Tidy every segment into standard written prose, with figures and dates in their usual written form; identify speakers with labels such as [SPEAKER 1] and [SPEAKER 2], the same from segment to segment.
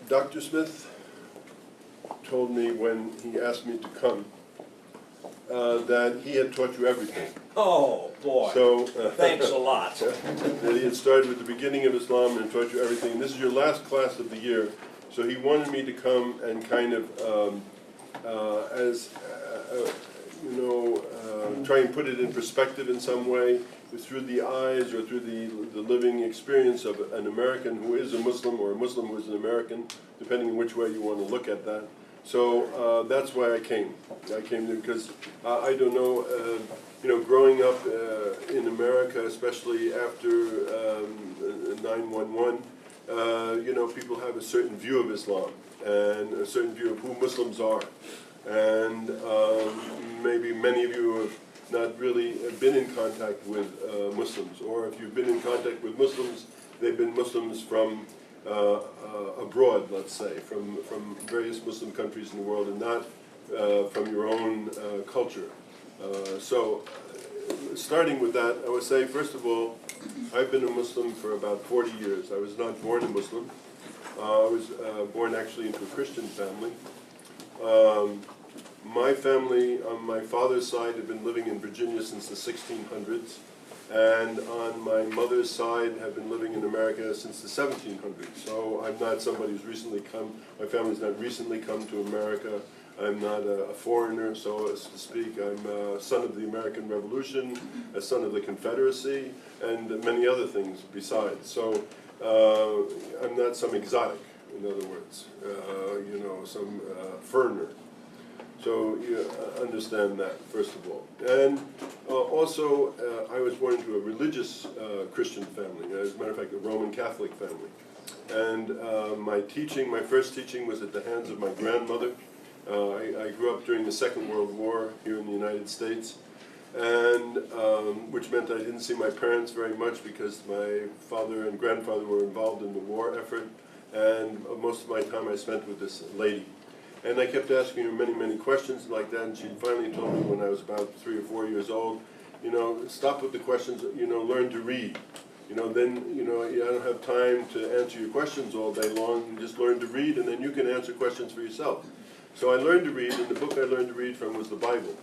[SPEAKER 1] Dr. Smith told me when he asked me to come that he had taught you everything.
[SPEAKER 2] Oh, boy.
[SPEAKER 1] So,
[SPEAKER 2] thanks a lot.
[SPEAKER 1] That he had started with the beginning of Islam and taught you everything. And this is your last class of the year. So he wanted me to come and kind of, try and put it in perspective in some way through the eyes or through the living experience of an American who is a Muslim or a Muslim who is an American, depending on which way you want to look at that. So that's why I came. I came there because I don't know, growing up in America, especially after 9/11, people have a certain view of Islam and a certain view of who Muslims are. And maybe many of you have not really been in contact with Muslims, or if you've been in contact with Muslims, they've been Muslims from abroad, let's say, from various Muslim countries in the world, and not from your own culture. Starting with that, I would say, first of all, I've been a Muslim for about 40 years. I was not born a Muslim. I was born actually into a Christian family. My family, on my father's side, had been living in Virginia since the 1600s, and on my mother's side have been living in America since the 1700s. So I'm not somebody who's recently come, my family's not recently come to America. I'm not a foreigner, so as to speak. I'm a son of the American Revolution, a son of the Confederacy, and many other things besides. So I'm not some exotic, in other words, some foreigner. So you understand that, first of all. And also, I was born into a religious Christian family, as a matter of fact, a Roman Catholic family. And my first teaching was at the hands of my grandmother. I grew up during the Second World War here in the United States, and which meant I didn't see my parents very much because my father and grandfather were involved in the war effort, and most of my time I spent with this lady. And I kept asking her many, many questions like that, and she finally told me when I was about 3 or 4 years old, stop with the questions, learn to read. Then, I don't have time to answer your questions all day long. You just learn to read, and then you can answer questions for yourself. So I learned to read, and the book I learned to read from was the Bible.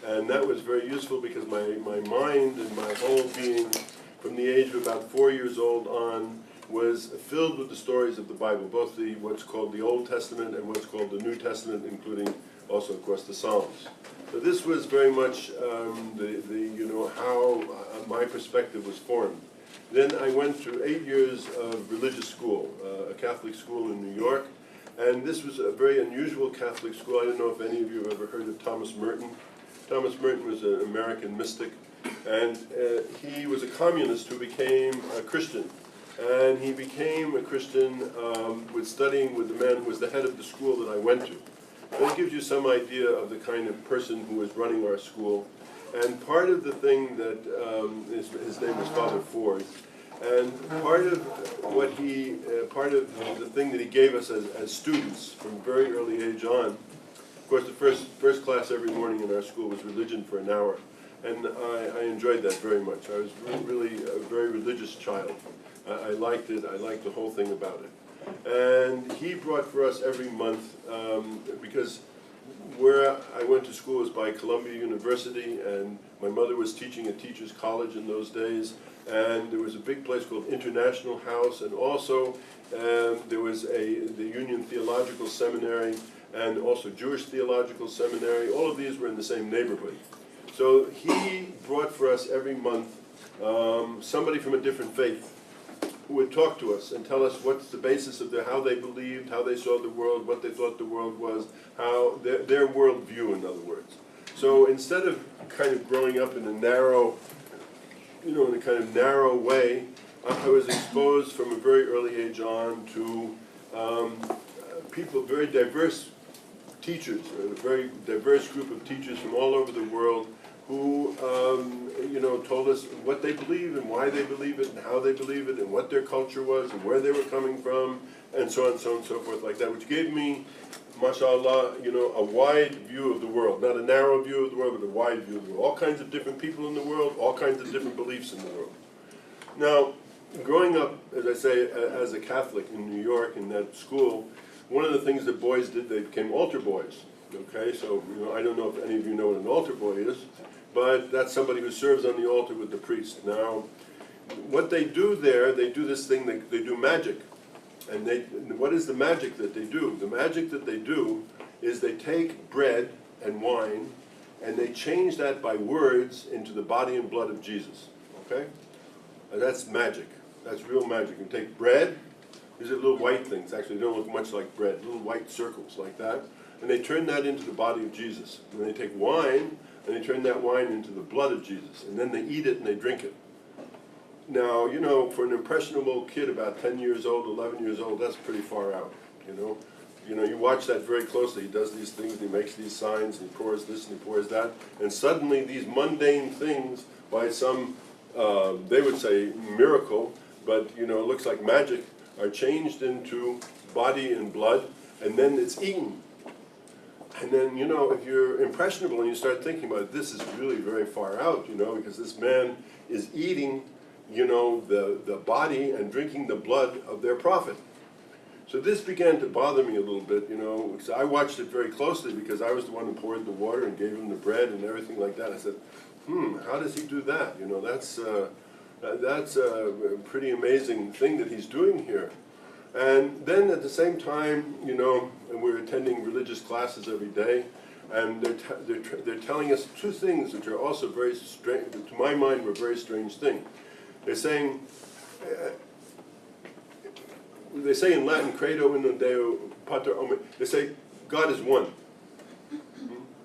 [SPEAKER 1] And that was very useful because my mind and my whole being, from the age of about 4 years old on, was filled with the stories of the Bible, both what's called the Old Testament and what's called the New Testament, including also, of course, the Psalms. So this was very much how my perspective was formed. Then I went through 8 years of religious school, a Catholic school in New York, and this was a very unusual Catholic school. I don't know if any of you have ever heard of Thomas Merton. Thomas Merton was an American mystic, and he was a communist who became a Christian. And he became a Christian with studying with the man who was the head of the school that I went to. That gives you some idea of the kind of person who was running our school. And part of the thing that, his name was Father Ford, and part of the thing that he gave us as students from a very early age on, of course the first class every morning in our school was religion for an hour. And I enjoyed that very much. I was really a very religious child. I liked it. I liked the whole thing about it. And he brought for us every month, because where I went to school was by Columbia University, and my mother was teaching at Teachers College in those days, and there was a big place called International House, and also there was the Union Theological Seminary, and also Jewish Theological Seminary. All of these were in the same neighborhood. So he brought for us every month somebody from a different faith who would talk to us and tell us what's the basis of how they believed, how they saw the world, what they thought the world was, how their world view, in other words. So instead of kind of growing up in a narrow, in a kind of narrow way, I was exposed from a very early age on to people, very diverse teachers, a very diverse group of teachers from all over the world who, told us what they believe and why they believe it and how they believe it and what their culture was and where they were coming from and so on and so on and so forth like that, which gave me, mashallah, a wide view of the world. Not a narrow view of the world, but a wide view of the world. All kinds of different people in the world, all kinds of different beliefs in the world. Now, growing up, as I say, as a Catholic in New York in that school, one of the things that boys did, they became altar boys. Okay, so I don't know if any of you know what an altar boy is, but that's somebody who serves on the altar with the priest. Now, what they do there, they do this thing, they do magic. And what is the magic that they do? The magic that they do is they take bread and wine and they change that by words into the body and blood of Jesus. Okay? And that's magic. That's real magic. You take bread, these are little white things, actually they don't look much like bread, little white circles like that, and they turn that into the body of Jesus. And they take wine and they turn that wine into the blood of Jesus. And then they eat it and they drink it. Now, for an impressionable kid about 10 years old, 11 years old, that's pretty far out, you watch that very closely. He does these things, and he makes these signs, and he pours this and he pours that, and suddenly these mundane things, by some, they would say miracle, but it looks like magic, are changed into body and blood, and then it's eaten. And then, if you're impressionable and you start thinking about it, this is really very far out, because this man is eating the body and drinking the blood of their prophet. So this began to bother me a little bit, because I watched it very closely because I was the one who poured the water and gave him the bread and everything like that. I said, how does he do that? That's a pretty amazing thing that he's doing here. And then at the same time, and we're attending religious classes every day, and they're telling us two things which are also very strange, to my mind, were very strange things. They're saying, they say in Latin, credo in Deo pater omni, they say God is one.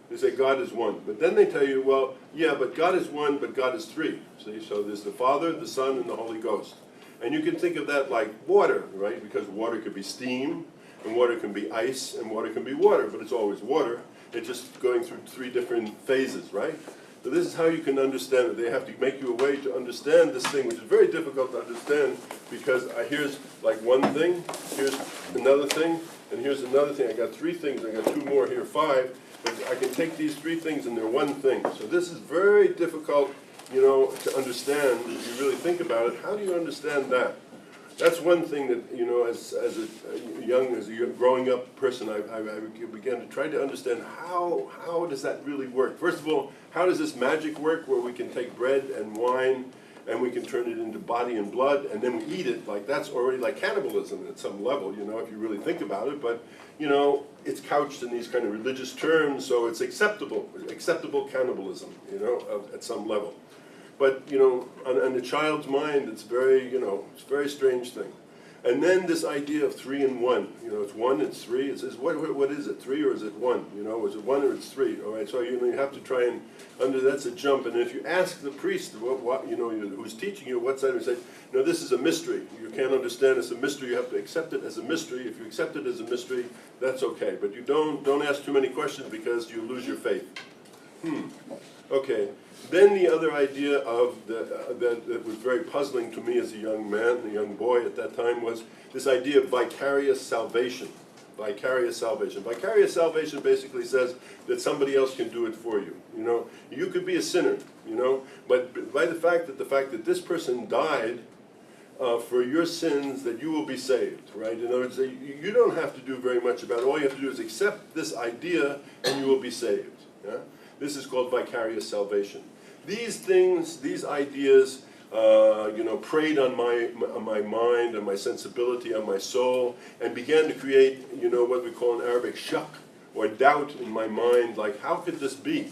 [SPEAKER 1] They say God is one. But then they tell you, well, yeah, but God is one, but God is three. See, so there's the Father, the Son, and the Holy Ghost. And you can think of that like water, right? Because water could be steam, and water can be ice, and water can be water, but it's always water. It's just going through three different phases, right? So this is how you can understand it. They have to make you a way to understand this thing, which is very difficult to understand, because here's like one thing, here's another thing, and here's another thing. I got three things, I got two more here, five, but I can take these three things and they're one thing. So this is very difficult, to understand if you really think about it. How do you understand that? That's one thing that, as a growing up person, I began to try to understand how does that really work. First of all, how does this magic work where we can take bread and wine and we can turn it into body and blood and then we eat it? Like that's already like cannibalism at some level, if you really think about it. But, it's couched in these kind of religious terms, so it's acceptable cannibalism, at some level. But, on the child's mind, it's very, it's a very strange thing. And then this idea of 3 and 1, it's 1, it's 3, it says, what is it, 3 or is it 1? Is it 1 or it's 3? All right, so, you have to try and, that's a jump. And if you ask the priest, who's teaching you what's that, and say, this is a mystery. You can't understand it's a mystery. You have to accept it as a mystery. If you accept it as a mystery, that's okay. But you don't ask too many questions because you lose your faith. Okay. Then the other idea of that was very puzzling to me as a young man, a young boy at that time, was this idea of vicarious salvation. Vicarious salvation. Vicarious salvation basically says that somebody else can do it for you. You could be a sinner, but by the fact that this person died for your sins, that you will be saved, right? In other words, you don't have to do very much about it. All you have to do is accept this idea and you will be saved. Yeah? This is called vicarious salvation. These things, these ideas, preyed on my mind, on my sensibility, on my soul, and began to create, what we call in Arabic shak, or doubt in my mind, like, how could this be?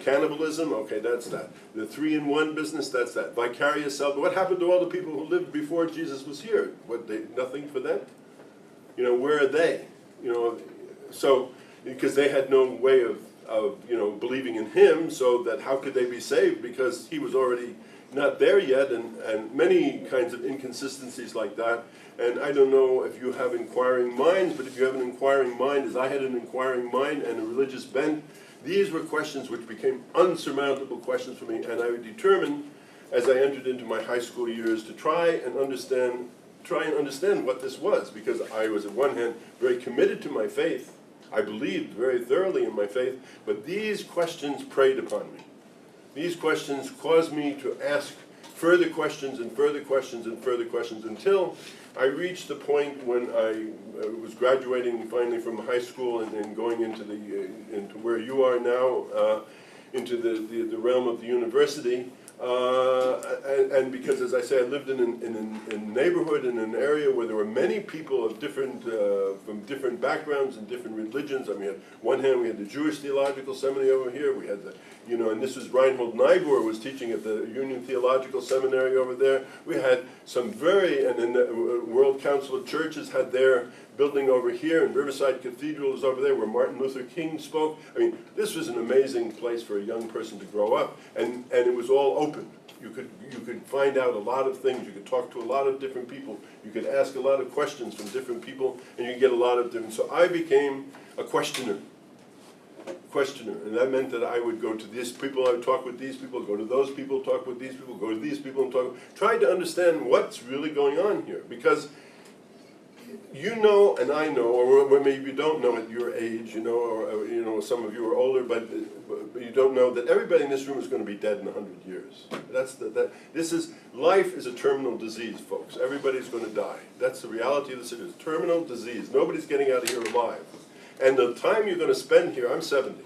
[SPEAKER 1] Cannibalism, okay, that's that. The 3 in 1 business, that's that. Vicarious salvation. What happened to all the people who lived before Jesus was here? Nothing for them? Where are they? So, because they had no way of believing in him, so that how could they be saved, because he was already not there yet, and many kinds of inconsistencies like that. And I don't know if you have inquiring minds, but if you have an inquiring mind, as I had an inquiring mind and a religious bent, these were questions which became unsurmountable questions for me, and I determined, as I entered into my high school years, to try and understand what this was, because I was, on one hand, very committed to my faith. I believed very thoroughly in my faith, but these questions preyed upon me. These questions caused me to ask further questions and further questions and further questions until I reached the point when I was graduating finally from high school and going into where you are now, into the realm of the university. And because, as I say, I lived in a neighborhood, in an area where there were many people of from different backgrounds and different religions. I mean, on one hand, we had the Jewish Theological Seminary over here. We had and this was Reinhold Niebuhr was teaching at the Union Theological Seminary over there. We had some and then the World Council of Churches had their building over here, and Riverside Cathedral is over there where Martin Luther King spoke. I mean, this was an amazing place for a young person to grow up, and it was all open. You could find out a lot of things. You could talk to a lot of different people. You could ask a lot of questions from different people, and you could get a lot of different. So I became a questioner, and that meant that I would go to these people, I would talk with these people, go to those people, talk with these people, go to these people, and try to understand what's really going on here, because you know, and I know, or maybe you don't know at your age, or some of you are older, but you don't know that everybody in this room is going to be dead in 100 years. Life is a terminal disease, folks. Everybody's going to die. That's the reality of the situation. It's terminal disease. Nobody's getting out of here alive. And the time you're going to spend here, I'm 70.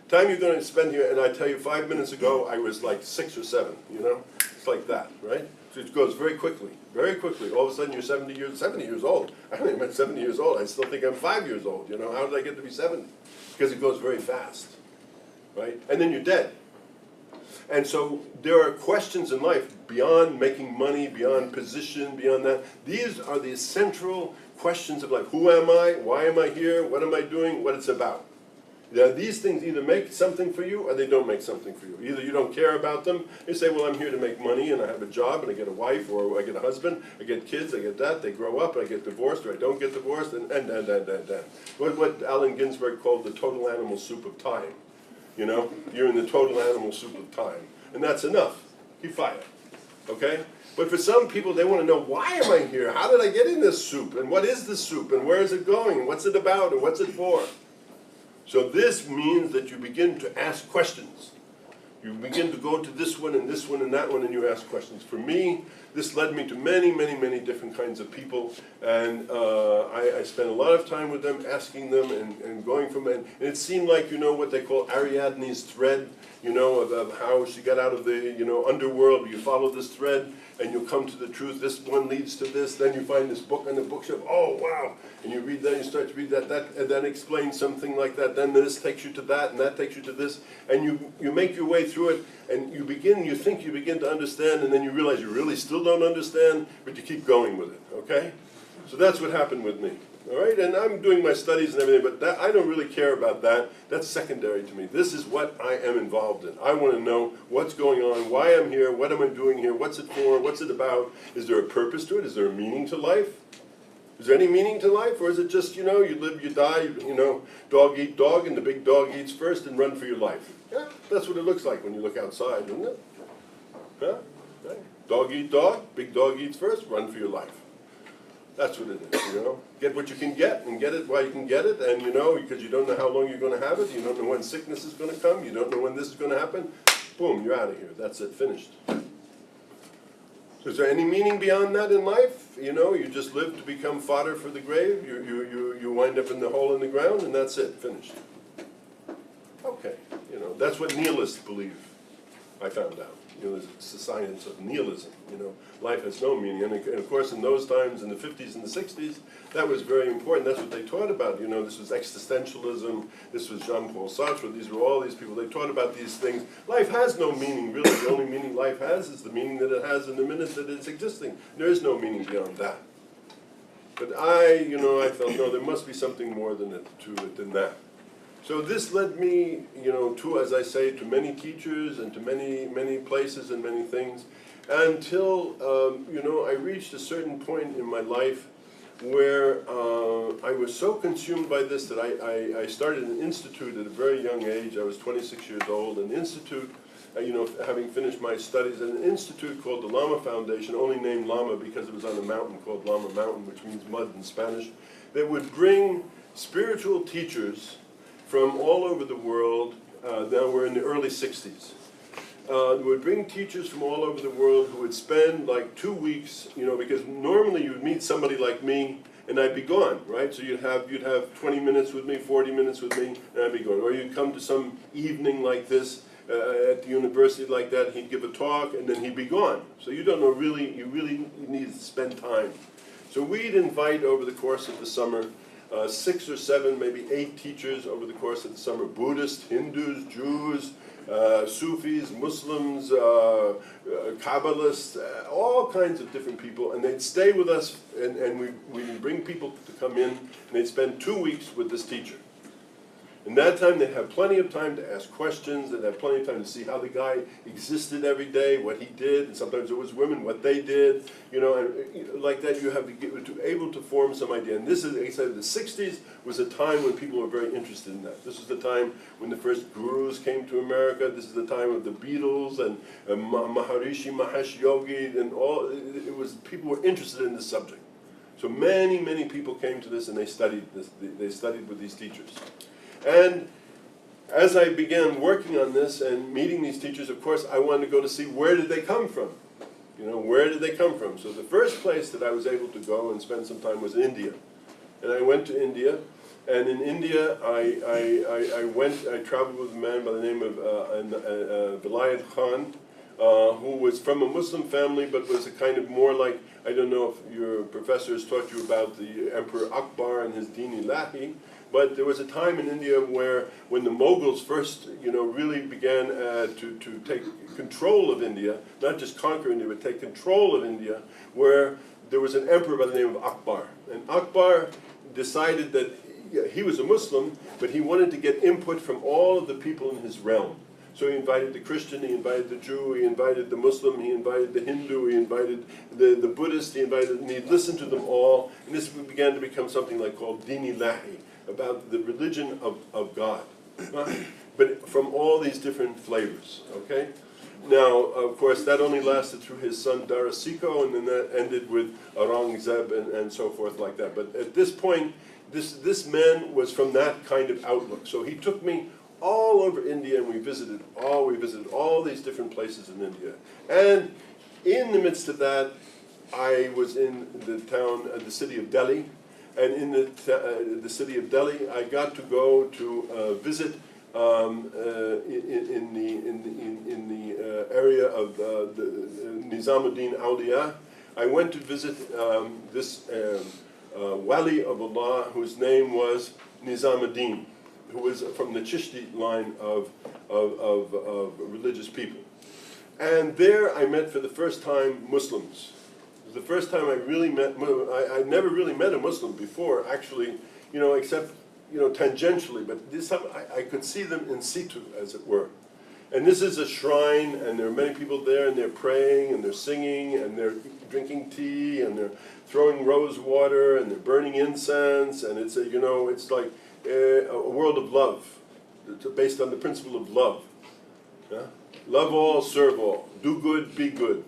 [SPEAKER 1] Time you're going to spend here, and I tell you, 5 minutes ago, I was like 6 or 7, It's like that, right? So it goes very quickly, very quickly. All of a sudden, you're 70 years old. I don't think I'm 70 years old. I still think I'm 5 years old, How did I get to be 70? Because it goes very fast, right? And then you're dead. And so there are questions in life beyond making money, beyond position, beyond that. These are the central questions of life. Who am I? Why am I here? What am I doing? What it's about. Now, these things either make something for you or they don't make something for you. Either you don't care about them, you say, well, I'm here to make money and I have a job and I get a wife or I get a husband, I get kids, I get that, they grow up, I get divorced or I don't get divorced, and. What Allen Ginsberg called the total animal soup of time. You're in the total animal soup of time. And that's enough. Keep quiet. Okay? But for some people, they want to know, why am I here? How did I get in this soup? And what is this soup? And where is it going? And what's it about? And what's it for? So this means that you begin to ask questions. You begin to go to this one and that one, and you ask questions. For me, this led me to many, many, many different kinds of people, and I spent a lot of time with them, asking them and going from it. And it seemed like, what they call Ariadne's thread, of how she got out of the, underworld. You follow this thread, and you'll come to the truth. This one leads to this. Then you find this book on the bookshelf. Oh, wow. And you read that, you start to read that, and that explains something like that. Then this takes you to that, and that takes you to this. And you make your way through it, and you think you begin to understand, and then you realize you really still don't understand, but you keep going with it, okay? So that's what happened with me, all right? And I'm doing my studies and everything, but I don't really care about that. That's secondary to me. This is what I am involved in. I want to know what's going on, why I'm here, what am I doing here, what's it for, what's it about? Is there a purpose to it? Is there a meaning to life? Is there any meaning to life, or is it just, you live, you die, dog eat dog, and the big dog eats first and run for your life? Yeah, that's what it looks like when you look outside, isn't it? Huh? Right? Dog eat dog, big dog eats first, run for your life. That's what it is, Get what you can get, and get it while you can get it, and because you don't know how long you're going to have it, you don't know when sickness is going to come, you don't know when this is going to happen, boom, you're out of here. That's it, finished. Is there any meaning beyond that in life? You just live to become fodder for the grave. You wind up in the hole in the ground, and that's it, finished. Okay, that's what nihilists believe, I found out. There's a science of nihilism, life has no meaning. And of course, in those times, in the 50s and the 60s, that was very important. That's what they taught about. This was existentialism, this was Jean-Paul Sartre, these were all these people. They taught about these things. Life has no meaning, really. The only meaning life has is the meaning that it has in the minute that it's existing. There is no meaning beyond that. But I felt, no, there must be something more to it than that. So this led me, to, as I say, to many teachers and to many, many places and many things, until, I reached a certain point in my life where I was so consumed by this that I started an institute at a very young age. I was 26 years old, an institute, having finished my studies, an institute called the Lama Foundation, only named Lama because it was on a mountain called Lama Mountain, which means mud in Spanish, that would bring spiritual teachers from all over the world. Now we're in the early 60s. would bring teachers from all over the world who would spend like 2 weeks, you know, because normally you would meet somebody like me and I'd be gone, right? So you'd have 20 minutes with me, 40 minutes with me, and I'd be gone. Or you'd come to some evening like this at the university like that, he'd give a talk and then he'd be gone. So you don't know really, you need to spend time. So we'd invite over the course of the summer 6 or 7, maybe 8 teachers over the course of the summer, Buddhists, Hindus, Jews, Sufis, Muslims, Kabbalists, all kinds of different people, and they'd stay with us, and we'd bring people to come in, and they'd spend 2 weeks with this teacher. In that time, they'd have plenty of time to ask questions, they'd have plenty of time to see how the guy existed every day, what he did, and sometimes it was women, what they did, you know, and like that you have to get able to form some idea. And this is, like I said, the 60s was a time when people were very interested in that. This was the time when the first gurus came to America, this is the time of the Beatles and Maharishi Mahesh Yogi, and all, it was, people were interested in this subject. So many, many people came to this and they studied this, they studied with these teachers. And as I began working on this and meeting these teachers, of course, I wanted to go to see where did they come from. You know, where did they come from? So the first place that I was able to go and spend some time was India. And I went to India, and in India I traveled with a man by the name of Vilayat Khan, who was from a Muslim family but was a kind of more like, I don't know if your professor has taught you about the Emperor Akbar and his Deen-i-Lahi, but there was a time in India where, when the Mughals first, you know, really began to take control of India, not just conquer India, but take control of India, where there was an emperor by the name of Akbar. And Akbar decided that he was a Muslim, but he wanted to get input from all of the people in his realm. So he invited the Christian, he invited the Jew, he invited the Muslim, he invited the Hindu, he invited the Buddhist, and he listened to them all, and this began to become something like called Deen-i-Lahi, about the religion of God, but from all these different flavors, okay? Now, of course, that only lasted through his son Darasiko, and then that ended with Aurangzeb and so forth like that. But at this point, this man was from that kind of outlook. So he took me all over India, and we visited all these different places in India. And in the midst of that, I was in the town, the city of Delhi. And in the city of Delhi, I got to go to visit in the area of the Nizamuddin Awliya. I went to visit this Wali of Allah, whose name was Nizamuddin, who was from the Chishti line of religious people. And there I met for the first time Muslims. It was the first time I really met, I never really met a Muslim before, actually, you know, except, you know, tangentially, but this time I could see them in situ, as it were. And this is a shrine, and there are many people there, and they're praying, and they're singing, and they're drinking tea, and they're throwing rose water, and they're burning incense, and it's a, you know, it's like a world of love. It's based on the principle of love. Yeah? Love all, serve all. Do good, be good.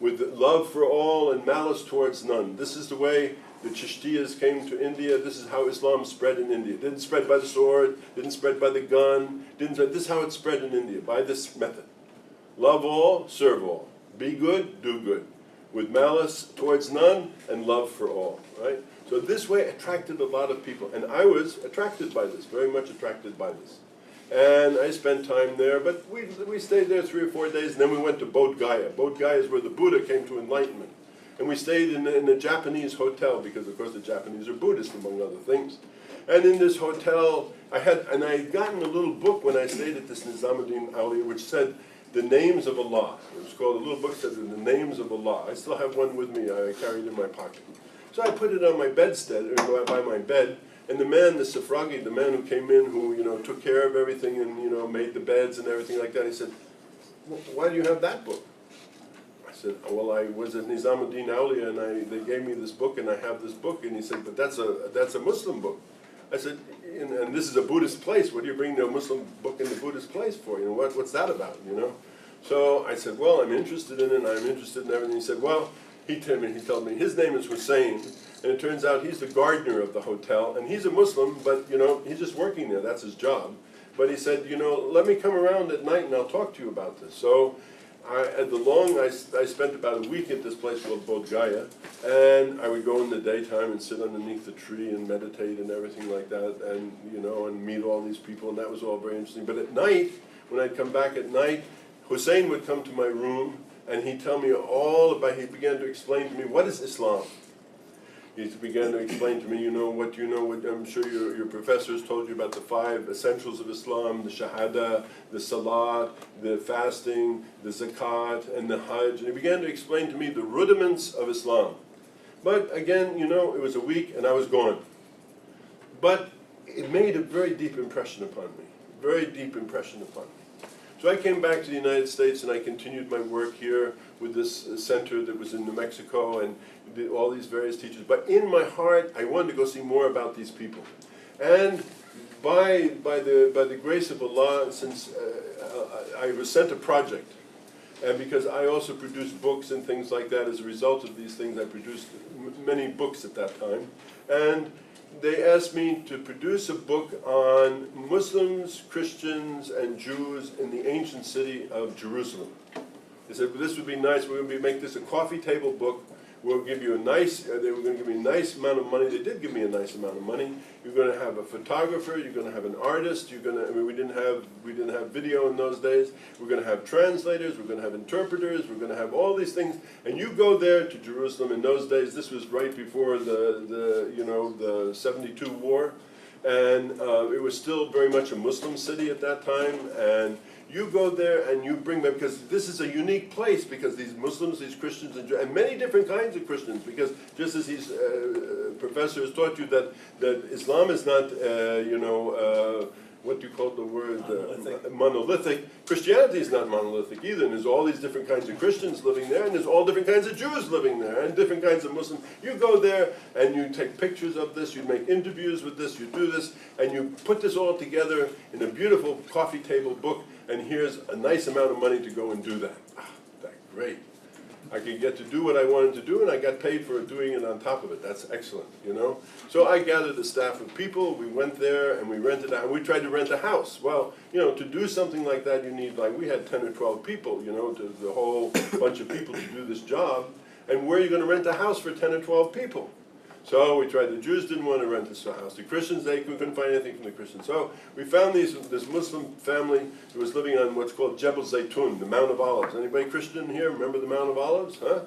[SPEAKER 1] With love for all and malice towards none. This is the way the Chishtiyas came to India. This is how Islam spread in India. It didn't spread by the sword, didn't spread by the gun, this is how it spread in India, by this method. Love all, serve all. Be good, do good. With malice towards none and love for all, right? So this way attracted a lot of people. And I was attracted by this, very much attracted by this. And I spent time there, but we stayed there 3 or 4 days, and then we went to Bodh Gaya. Bodh Gaya is where the Buddha came to enlightenment. And we stayed in a Japanese hotel, because of course the Japanese are Buddhist, among other things. And in this hotel, I had gotten a little book when I stayed at this Nizamuddin Awliya, which said the names of Allah. It was called, a little book that said the names of Allah. I still have one with me, I carried it in my pocket. So I put it on my bedstead, or by my bed. And the man, the Safragi, the man who came in, who, you know, took care of everything and, you know, made the beds and everything like that, he said, why do you have that book? I said, well, I was at Nizamuddin Awliya, and they gave me this book, and I have this book. And he said, but that's a Muslim book. I said, and this is a Buddhist place. What do you bring a Muslim book in the Buddhist place for? You know, what's that about, you know? So I said, well, I'm interested in it, and I'm interested in everything. He said, well, he told me his name is Hussein. And it turns out he's the gardener of the hotel, and he's a Muslim, but, you know, he's just working there. That's his job. but he said, you know, let me come around at night and I'll talk to you about this. So I spent about a week at this place called Bodh Gaya, and I would go in the daytime and sit underneath the tree and meditate and everything like that, and you know, and meet all these people, and that was all very interesting. But at night, when I'd come back at night, Hussein would come to my room and he'd tell me all about, he began to explain to me, what is Islam? He began to explain to me, you know, what I'm sure your professors told you about the 5 essentials of Islam, the Shahada, the Salat, the fasting, the Zakat, and the Hajj. And he began to explain to me the rudiments of Islam. But again, you know, it was a week and I was gone. But it made a very deep impression upon me, very deep impression upon me. So I came back to the United States and I continued my work here with this center that was in New Mexico and did all these various teachers. But in my heart, I wanted to go see more about these people. And by the grace of Allah, since I was sent a project, and because I also produced books and things like that, as a result of these things, I produced many books at that time. And they asked me to produce a book on Muslims, Christians, and Jews in the ancient city of Jerusalem. They said, well, this would be nice, we're going to make this a coffee table book, we'll give you a nice, they were going to give me a nice amount of money, they did give me a nice amount of money. You're going to have a photographer, you're going to have an artist, you're going to, I mean, we didn't have video in those days, we're going to have translators, we're going to have interpreters, we're going to have all these things, and you go there to Jerusalem. In those days, this was right before the 72 war, and it was still very much a Muslim city at that time, and you go there and you bring them, because this is a unique place, because these Muslims, these Christians, and many different kinds of Christians, because just as these professors taught you that Islam is not, what do you call the word? Monolithic. Christianity is not monolithic either, and there's all these different kinds of Christians living there, and there's all different kinds of Jews living there, and different kinds of Muslims. You go there, and you take pictures of this, you make interviews with this, you do this, and you put this all together in a beautiful coffee table book, and here's a nice amount of money to go and do that. Ah, that's great. I could get to do what I wanted to do, and I got paid for doing it on top of it. That's excellent, you know? So I gathered a staff of people, we went there, and we rented out, we tried to rent a house. Well, you know, to do something like that, you need, like, we had 10 or 12 people, you know, to the whole bunch of people to do this job. And where are you going to rent a house for 10 or 12 people? So we tried, the Jews didn't want to rent this house. The Christians, we couldn't find anything from the Christians. So we found this Muslim family who was living on what's called Jebel Zaytun, the Mount of Olives. Anybody Christian here? Remember the Mount of Olives? Huh?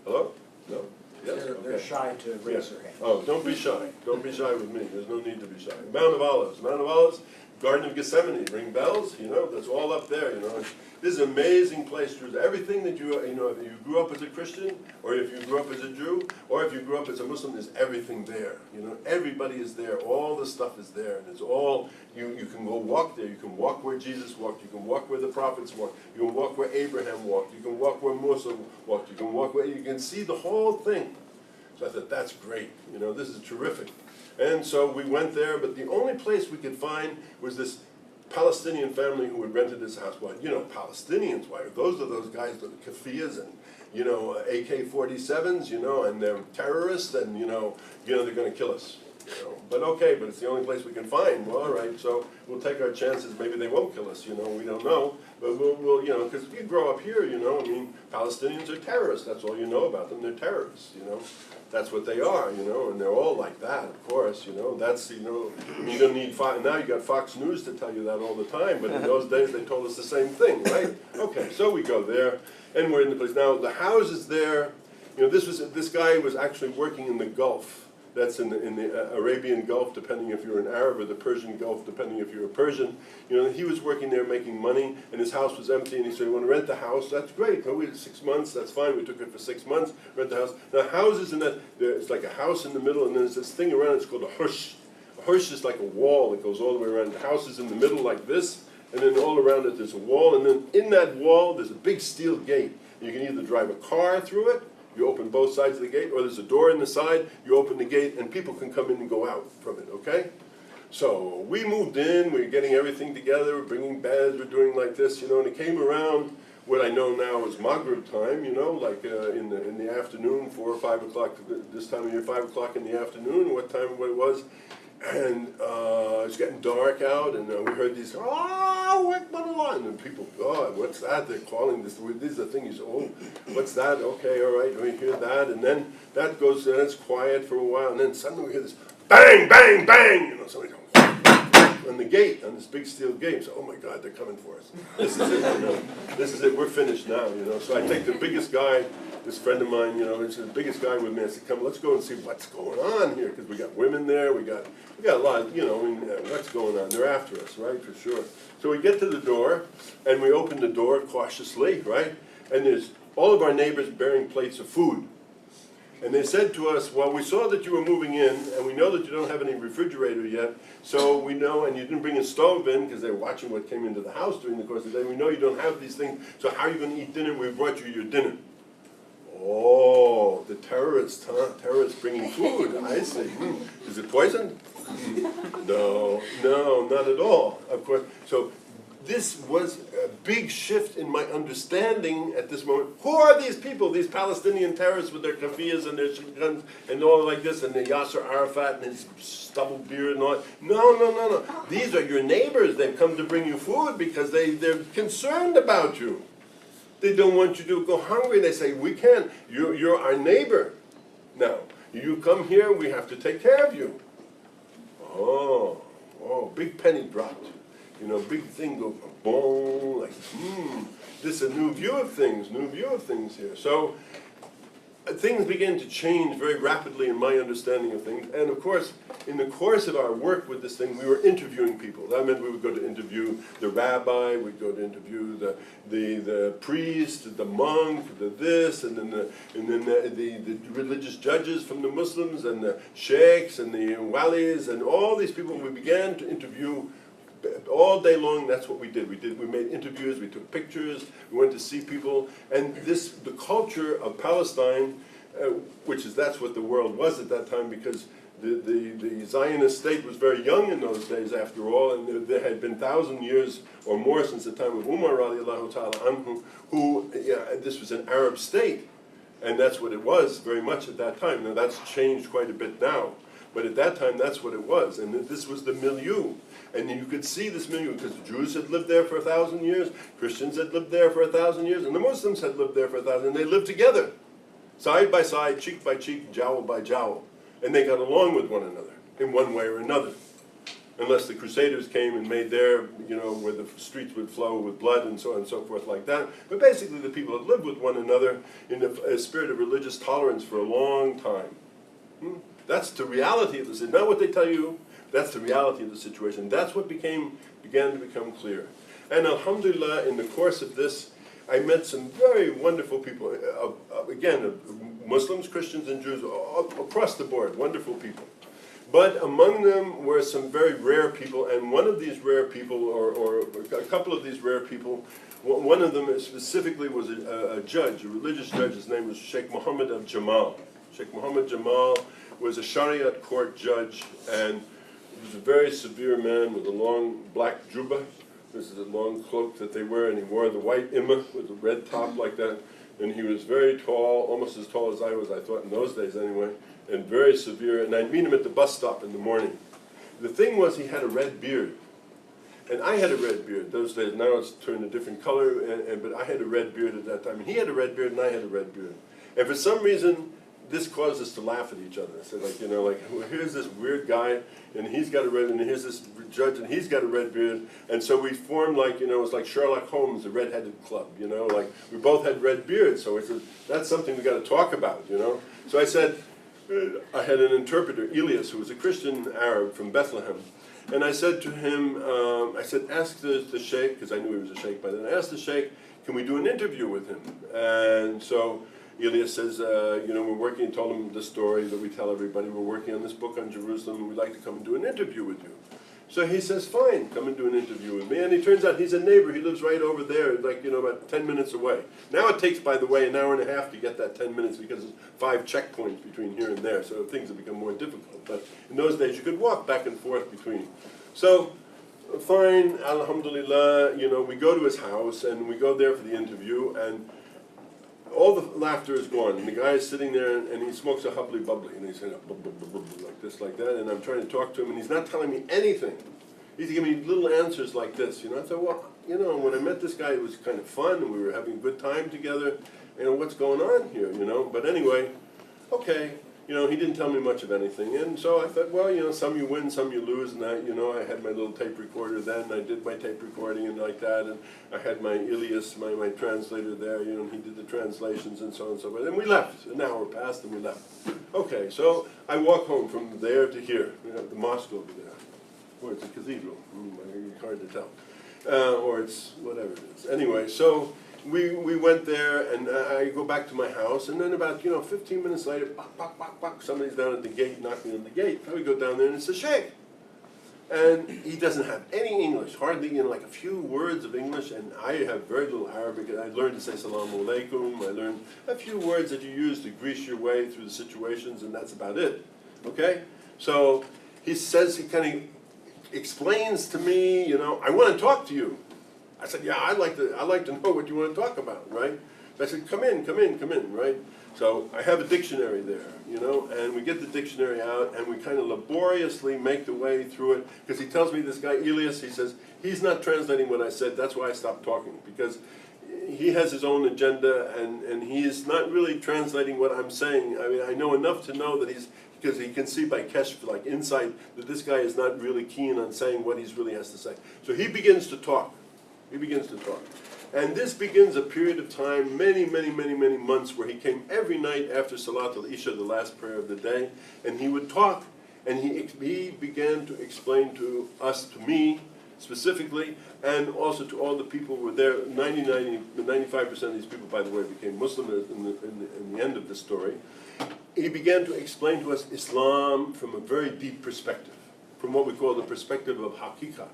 [SPEAKER 1] Hello? No? Yes?
[SPEAKER 2] They're shy to raise their hand.
[SPEAKER 1] Oh, don't be shy. Don't be shy with me. There's no need to be shy. Mount of Olives. Mount of Olives, Garden of Gethsemane. Ring bells? You know, that's all up there, you know. This is an amazing place. Everything that you know, if you grew up as a Christian, or if you grew up as a Jew, or if you grew up as a Muslim, there's everything there. You know, everybody is there. All the stuff is there, and it's all, you can go walk there. You can walk where Jesus walked. You can walk where the prophets walked. You can walk where Abraham walked. You can walk where Musa walked. You can walk where, you can see the whole thing. So I thought, that's great. You know, this is terrific. And so we went there, but the only place we could find was this Palestinian family who had rented this house. Well, you know, Palestinians, why? Those are those guys with keffiyehs and, you know, AK-47s, you know, and they're terrorists, and, you know, they're going to kill us. You know. But okay, but it's the only place we can find. Well, all right, so we'll take our chances. Maybe they won't kill us, you know, we don't know. But we'll you know, because you grow up here, you know, I mean, Palestinians are terrorists. That's all you know about them. They're terrorists, you know. That's what they are, you know, and they're all like that, of course, you know. That's, you know, you don't need now you got Fox News to tell you that all the time, but in those days they told us the same thing, right? Okay, so we go there, and we're in the place. Now, the houses there, you know, this guy was actually working in the Gulf. That's in the Arabian Gulf, depending if you're an Arab, or the Persian Gulf, depending if you're a Persian. You know, he was working there making money, and his house was empty, and he said, you want to rent the house? That's great. Oh, we had 6 months, that's fine. We took it for 6 months, rent the house. Now, houses in that, it's like a house in the middle, and there's this thing around, it's called a hush. A hush is like a wall that goes all the way around. The house is in the middle like this, and then all around it there's a wall, and then in that wall there's a big steel gate. You can either drive a car through it, you open both sides of the gate, or there's a door in the side, you open the gate, and people can come in and go out from it, okay? So we moved in, we were getting everything together, we're bringing beds, we're doing like this, you know, and it came around what I know now is Maghrib time, you know, like in the afternoon, 4 or 5 o'clock, this time of year, 5 o'clock in the afternoon, what it was. And it's getting dark out, and we heard these, oh, and then people, oh, what's that? They're calling this is the thing. He's, oh, what's that? Okay, all right, we hear that, and then that goes, and it's quiet for a while, and then suddenly we hear this bang, bang, bang, you know, somebody goes on the gate, on this big steel gate. So, oh my God, they're coming for us. This is it, you know. This is it. We're finished now, you know. So I take the biggest guy. This friend of mine, you know, is the biggest guy with me. I said, come, let's go and see what's going on here, because we got women there, we got a lot, you know, I mean, what's going on? They're after us, right, for sure. So we get to the door, and we open the door cautiously, right, and there's all of our neighbors bearing plates of food. And they said to us, well, we saw that you were moving in, and we know that you don't have any refrigerator yet, so we know, and you didn't bring a stove in, because they were watching what came into the house during the course of the day. We know you don't have these things, so how are you going to eat dinner? We brought you your dinner. Oh, the terrorists, huh? Terrorists bringing food. I see. Is it poison? No, not at all, of course. So this was a big shift in my understanding at this moment. Who are these people, these Palestinian terrorists with their kafiyas and their guns and all like this, and the Yasser Arafat and his stubbled beard and all that? No. These are your neighbors. They've come to bring you food because they're concerned about you. They don't want you to go hungry. They say, we can't. You're our neighbor. Now, you come here, we have to take care of you. Oh, big penny dropped. You know, big thing go boom, like, this is a new view of things here. So things began to change very rapidly in my understanding of things. And of course, in the course of our work with this thing, we were interviewing people. That meant we would go to interview the rabbi, we'd go to interview the priest, the monk, the this, and then the religious judges from the Muslims, and the sheikhs, and the walis, and all these people. We began to interview all day long. That's what we did. We made interviews, we took pictures, we went to see people, and the culture of Palestine, that's what the world was at that time, because the Zionist state was very young in those days, after all, and there had been 1,000 years or more since the time of Umar radiallahu ta'ala anhu, this was an Arab state, and that's what it was very much at that time. Now that's changed quite a bit now, but at that time that's what it was, and this was the milieu. And you could see this milieu, because the Jews had lived there for 1,000 years, Christians had lived there for 1,000 years, and the Muslims had lived there for 1,000, and they lived together, side by side, cheek by cheek, jowl by jowl. And they got along with one another, in one way or another. Unless the Crusaders came and made their, where the streets would flow with blood and so on and so forth like that. But basically the people had lived with one another in a spirit of religious tolerance for a long time. That's the reality of this. Not what they tell you. That's the reality of the situation. That's what began to become clear. And alhamdulillah, in the course of this, I met some very wonderful people. Again, Muslims, Christians, and Jews, across the board, wonderful people. But among them were some very rare people, and one of these rare people, or a couple of these rare people, one of them specifically was a judge, a religious judge. His name was Sheikh Muhammad al-Jamal. Sheikh Muhammad Jamal was a Sharia court judge, and he was a very severe man with a long black jubba. This is a long cloak that they wear, and he wore the white imam with a red top like that. And he was very tall, almost as tall as I was, I thought, in those days anyway, and very severe. And I'd meet him at the bus stop in the morning. The thing was, he had a red beard. And I had a red beard those days. Now it's turned a different color, but I had a red beard at that time. And he had a red beard, and I had a red beard. And for some reason, this caused us to laugh at each other. I said, well, here's this weird guy, and he's got a red, and here's this judge, and he's got a red beard. And so we formed it was like Sherlock Holmes, the red-headed club, we both had red beards. So I said, that's something we got to talk about, So I said, I had an interpreter, Elias, who was a Christian Arab from Bethlehem. And I said to him, ask the sheikh, because I knew he was a sheikh by then. I asked the sheikh, can we do an interview with him? And so Elias says, we're working, told him the story that we tell everybody. We're working on this book on Jerusalem, and we'd like to come and do an interview with you. So he says, fine, come and do an interview with me. And it turns out he's a neighbor. He lives right over there, about 10 minutes away. Now it takes, by the way, an hour and a half to get that 10 minutes because there's 5 checkpoints between here and there, so things have become more difficult. But in those days, you could walk back and forth between. So, fine, alhamdulillah, we go to his house, and we go there for the interview, and all the laughter is gone, and the guy is sitting there, and he smokes a hubbly bubbly, and he's saying like this, like that, and I'm trying to talk to him, and he's not telling me anything. He's giving me little answers like this, you know. I thought, well, you know, when I met this guy, it was kind of fun, and we were having a good time together. You know, what's going on here, you know? But anyway, okay, you know, he didn't tell me much of anything, and so I thought, well, you know, some you win, some you lose, and you know, I had my little tape recorder then, I did my tape recording and like that, and I had my Elias, my translator there, you know, and he did the translations and so on and so forth, and we left. An hour passed and we left. Okay, so I walk home from there to here, you know, the mosque over there, or it's a cathedral, hard to tell, or it's whatever it is. Anyway, so we went there, and I go back to my house, and then about, you know, 15 minutes later, bok, bok, bok, bok, somebody's down at the gate, knocking on the gate. So we go down there, and it's a sheikh. And he doesn't have any English, hardly, you know, like a few words of English, and I have very little Arabic. I learned to say salamu alaikum, I learned a few words that you use to grease your way through the situations, and that's about it, okay? So he says, he kind of explains to me, you know, I want to talk to you. I said, yeah, I'd like to know what you want to talk about, right? I said, come in, right? So I have a dictionary there, you know, and we get the dictionary out, and we kind of laboriously make the way through it, because he tells me, this guy Elias, he says, he's not translating what I said, that's why I stopped talking, because he has his own agenda, and he is not really translating what I'm saying. I mean, I know enough to know that because he can see by keshf, like insight, that this guy is not really keen on saying what he really has to say. So he begins to talk. He begins to talk. And this begins a period of time, many months, where he came every night after Salat al-Isha, the last prayer of the day, and he would talk, and he began to explain to us, to me specifically, and also to all the people who were there. 95% of these people, by the way, became Muslim in the end of the story. He began to explain to us Islam from a very deep perspective, from what we call the perspective of haqiqah,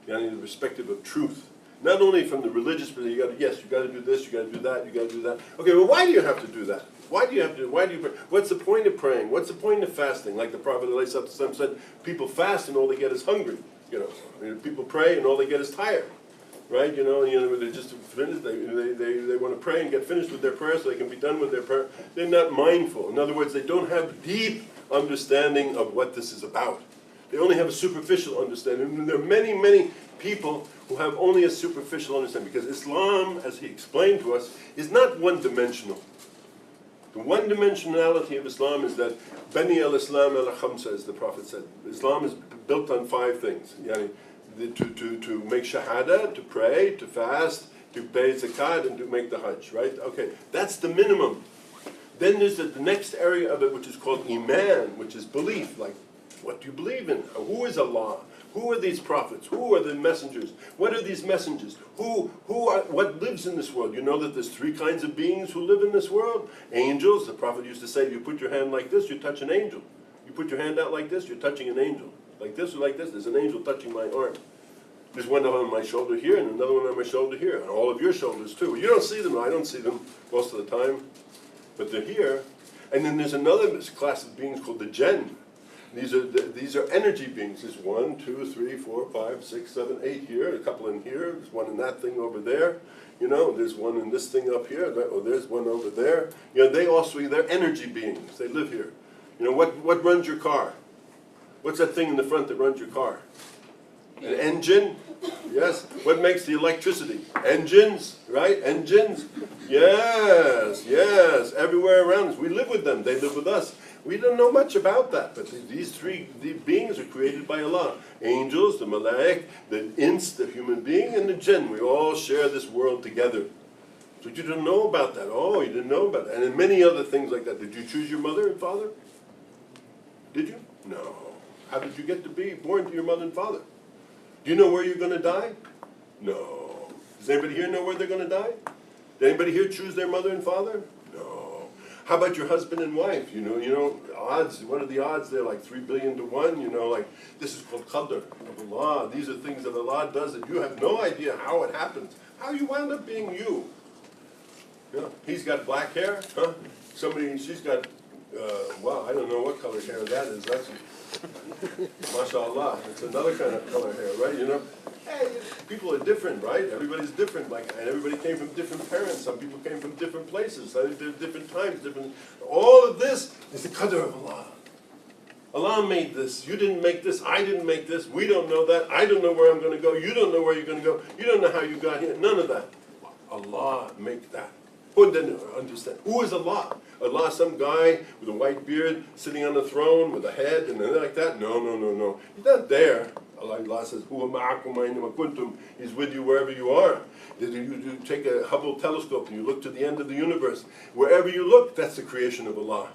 [SPEAKER 1] yani the perspective of truth. Not only from the religious, but you got to do this, you got to do that, you got to do that. Okay, well, why do you have to do that? Why do you pray? What's the point of praying? What's the point of fasting? Like the Prophet ﷺ said, people fast and all they get is hungry. You know, I mean, people pray and all they get is tired, right? You know, they're just finished. They want to pray and get finished with their prayer so they can be done with their prayer. They're not mindful. In other words, they don't have deep understanding of what this is about. They only have a superficial understanding. And there are many people who have only a superficial understanding, because Islam, as he explained to us, is not one-dimensional. The one-dimensionality of Islam is that Bani al-Islam al-Khamsa, as the Prophet said. Islam is built on 5 things. Yani, to make shahada, to pray, to fast, to pay zakat, and to make the hajj, right? Okay, that's the minimum. Then there's the next area of it, which is called iman, which is belief, like, what do you believe in? Who is Allah? Who are these prophets? Who are the messengers? What are these messengers? What lives in this world? You know that there's 3 kinds of beings who live in this world. Angels, the Prophet used to say, if you put your hand like this, you touch an angel. You put your hand out like this, you're touching an angel. Like this or like this, there's an angel touching my arm. There's one on my shoulder here, and another one on my shoulder here, and all of your shoulders too. You don't see them, I don't see them most of the time, but they're here. And then there's another class of beings called the jinn. These are energy beings. There's 1, 2, 3, 4, 5, 6, 7, 8 here, a couple in here, there's one in that thing over there, you know, there's one in this thing up here, or there's one over there. You know, they're energy beings, they live here. You know, what runs your car? What's that thing in the front that runs your car? An engine? Yes. What makes the electricity? Engines, right? Engines. Yes, everywhere around us. We live with them, they live with us. We don't know much about that, but these 3 beings are created by Allah. Angels, the malaik, the ins, the human being, and the jinn. We all share this world together. So you don't know about that. Oh, you didn't know about that. And then many other things like that. Did you choose your mother and father? Did you? No. How did you get to be born to your mother and father? Do you know where you're going to die? No. Does anybody here know where they're going to die? Did anybody here choose their mother and father? No. How about your husband and wife? You know, odds. What are the odds there? Like 3 billion to 1. You know, like this is called qadr of Allah. These are things that Allah does that you have no idea how it happens. How you wound up being you. Yeah. He's got black hair, huh? She's got, wow, I don't know what color hair that is. That's, mashallah, it's another kind of color hair, right? You know, Hey, people are different, right? Everybody's different, and everybody came from different parents. Some people came from different places, different times, all of this is the qadr of Allah. Allah made this. You didn't make this. I didn't make this. We don't know that. I don't know where I'm going to go. You don't know where you're going to go. You don't know how you got here. None of that. Allah make that. Who then understand? Who is Allah? Allah, some guy with a white beard sitting on a throne with a head and like that? No, no, no, no. He's not there. Allah says, "Huwa ma'akum aynama kuntum." He's with you wherever you are. You take a Hubble telescope and you look to the end of the universe. Wherever you look, that's the creation of Allah.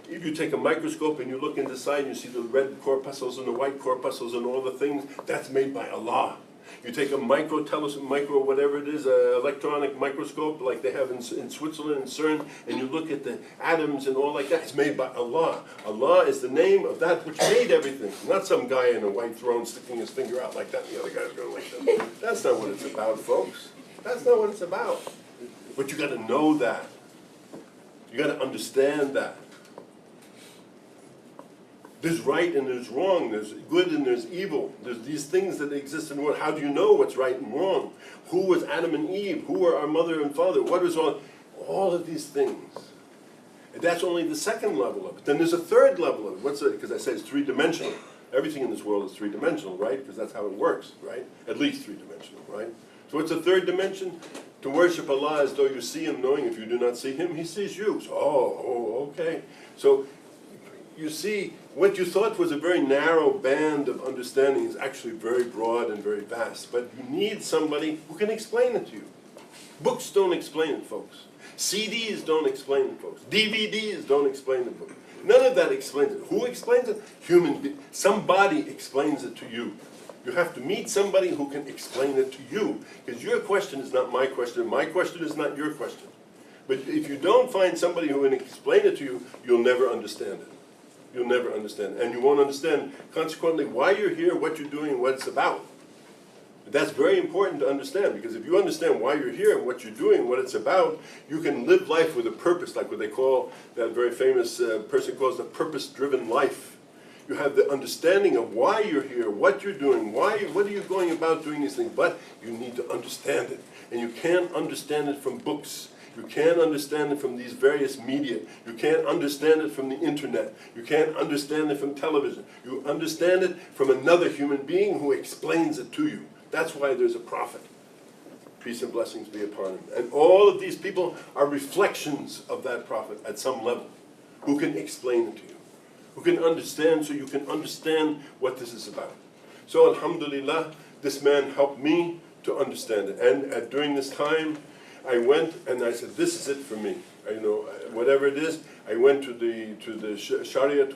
[SPEAKER 1] If you take a microscope and you look inside and you see the red corpuscles and the white corpuscles and all the things, that's made by Allah. You take a whatever it is, electronic microscope like they have in Switzerland and CERN, and you look at the atoms and all like that, it's made by Allah. Allah is the name of that which made everything. Not some guy in a white throne sticking his finger out like that and the other guy's going like that. That's not what it's about, folks. That's not what it's about. But you got to know that. You got to understand that. There's right and there's wrong, there's good and there's evil. There's these things that exist in the world. How do you know what's right and wrong? Who was Adam and Eve? Who were our mother and father? What was all of these things? And that's only the second level of it. Then there's a third level of it. What's it? Because I say it's three-dimensional. Everything in this world is three-dimensional, right? Because that's how it works, right? At least three-dimensional, right? So what's the third dimension? To worship Allah as though you see Him, knowing if you do not see Him, He sees you. So, okay. So you see, what you thought was a very narrow band of understanding is actually very broad and very vast. But you need somebody who can explain it to you. Books don't explain it, folks. CDs don't explain it, folks. DVDs don't explain the book. None of that explains it. Who explains it? Human being. Somebody explains it to you. You have to meet somebody who can explain it to you. Because your question is not my question. My question is not your question. But if you don't find somebody who can explain it to you, you'll never understand it. You'll never understand. And you won't understand, consequently, why you're here, what you're doing, and what it's about. That's very important to understand, because if you understand why you're here and what you're doing, what it's about, you can live life with a purpose, like what they call, that very famous person calls the purpose-driven life. You have the understanding of why you're here, what you're doing, what are you going about doing these things, but you need to understand it. And you can't understand it from books. You can't understand it from these various media. You can't understand it from the internet. You can't understand it from television. You understand it from another human being who explains it to you. That's why there's a prophet. Peace and blessings be upon him. And all of these people are reflections of that prophet at some level, who can explain it to you, who can understand, so you can understand what this is about. So alhamdulillah, this man helped me to understand it. And during this time, I went and I said, this is it for me. Whatever it is, I went to the Sharia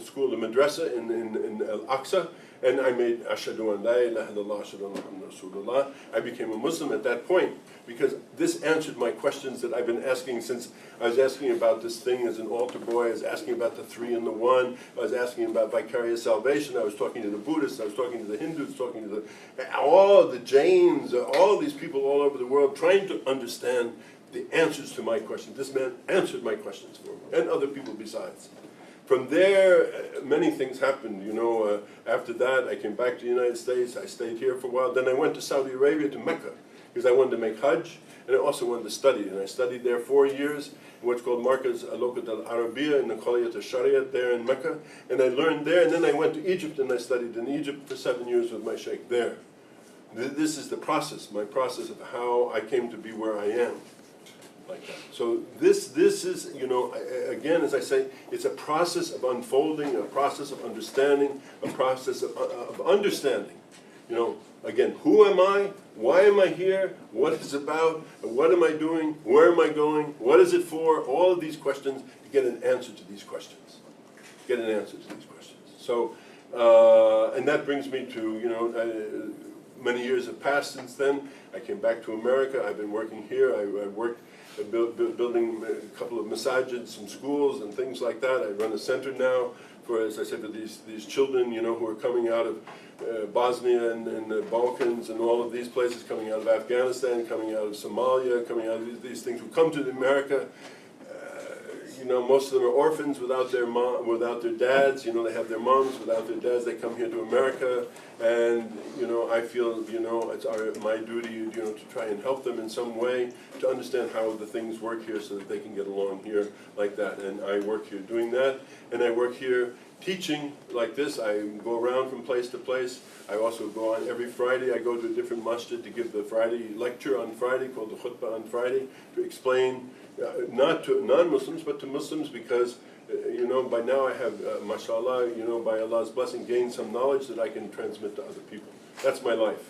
[SPEAKER 1] school, the madrasa in Al-Aqsa, and I made Ashhadu an la ilaha illallah, Ashhadu anna Muhammadan Rasulullah. I became a Muslim at that point, because this answered my questions that I've been asking since I was asking about this thing as an altar boy. I was asking about the three and the one. I was asking about vicarious salvation. I was talking to the Buddhists. I was talking to the Hindus, talking to all the Jains, all these people all over the world, trying to understand the answers to my questions. This man answered my questions for me, and other people besides. From there, many things happened. After that, I came back to the United States. I stayed here for a while. Then I went to Saudi Arabia, to Mecca, because I wanted to make Hajj, and I also wanted to study. And I studied there 4 years in what's called Markaz Al-Lokat Al-Arabiya in the Kulliyat Al-Shariat there in Mecca. And I learned there, and then I went to Egypt, and I studied in Egypt for 7 years with my Shaykh there. This is the process, my process of how I came to be where I am. Like that. So this is, again, as I say, it's a process of unfolding, a process of understanding, a process of understanding. Again, who am I? Why am I here? What is it about? What am I doing? Where am I going? What is it for? All of these questions, you get an answer to these questions. Get an answer to these questions. So, and that brings me to, many years have passed since then. I came back to America. I've been working here. I worked building a couple of masajids, some schools and things like that. I run a center now for, as I said, for these children, who are coming out of Bosnia and the Balkans and all of these places, coming out of Afghanistan, coming out of Somalia, coming out of these things, who come to America, you know, most of them are orphans without their mom, without their dads. You know, they have their moms without their dads. They come here to America, and you know, I feel, you know, it's my duty, you know, to try and help them in some way to understand how the things work here, so that they can get along here like that. And I work here doing that, and I work here teaching like this. I go around from place to place. I also go on every Friday. I go to a different masjid to give the Friday lecture on Friday, called the khutbah on Friday, to explain. Not to non-Muslims, but to Muslims, because, you know, by now I have, mashallah, you know, by Allah's blessing, gained some knowledge that I can transmit to other people. That's my life.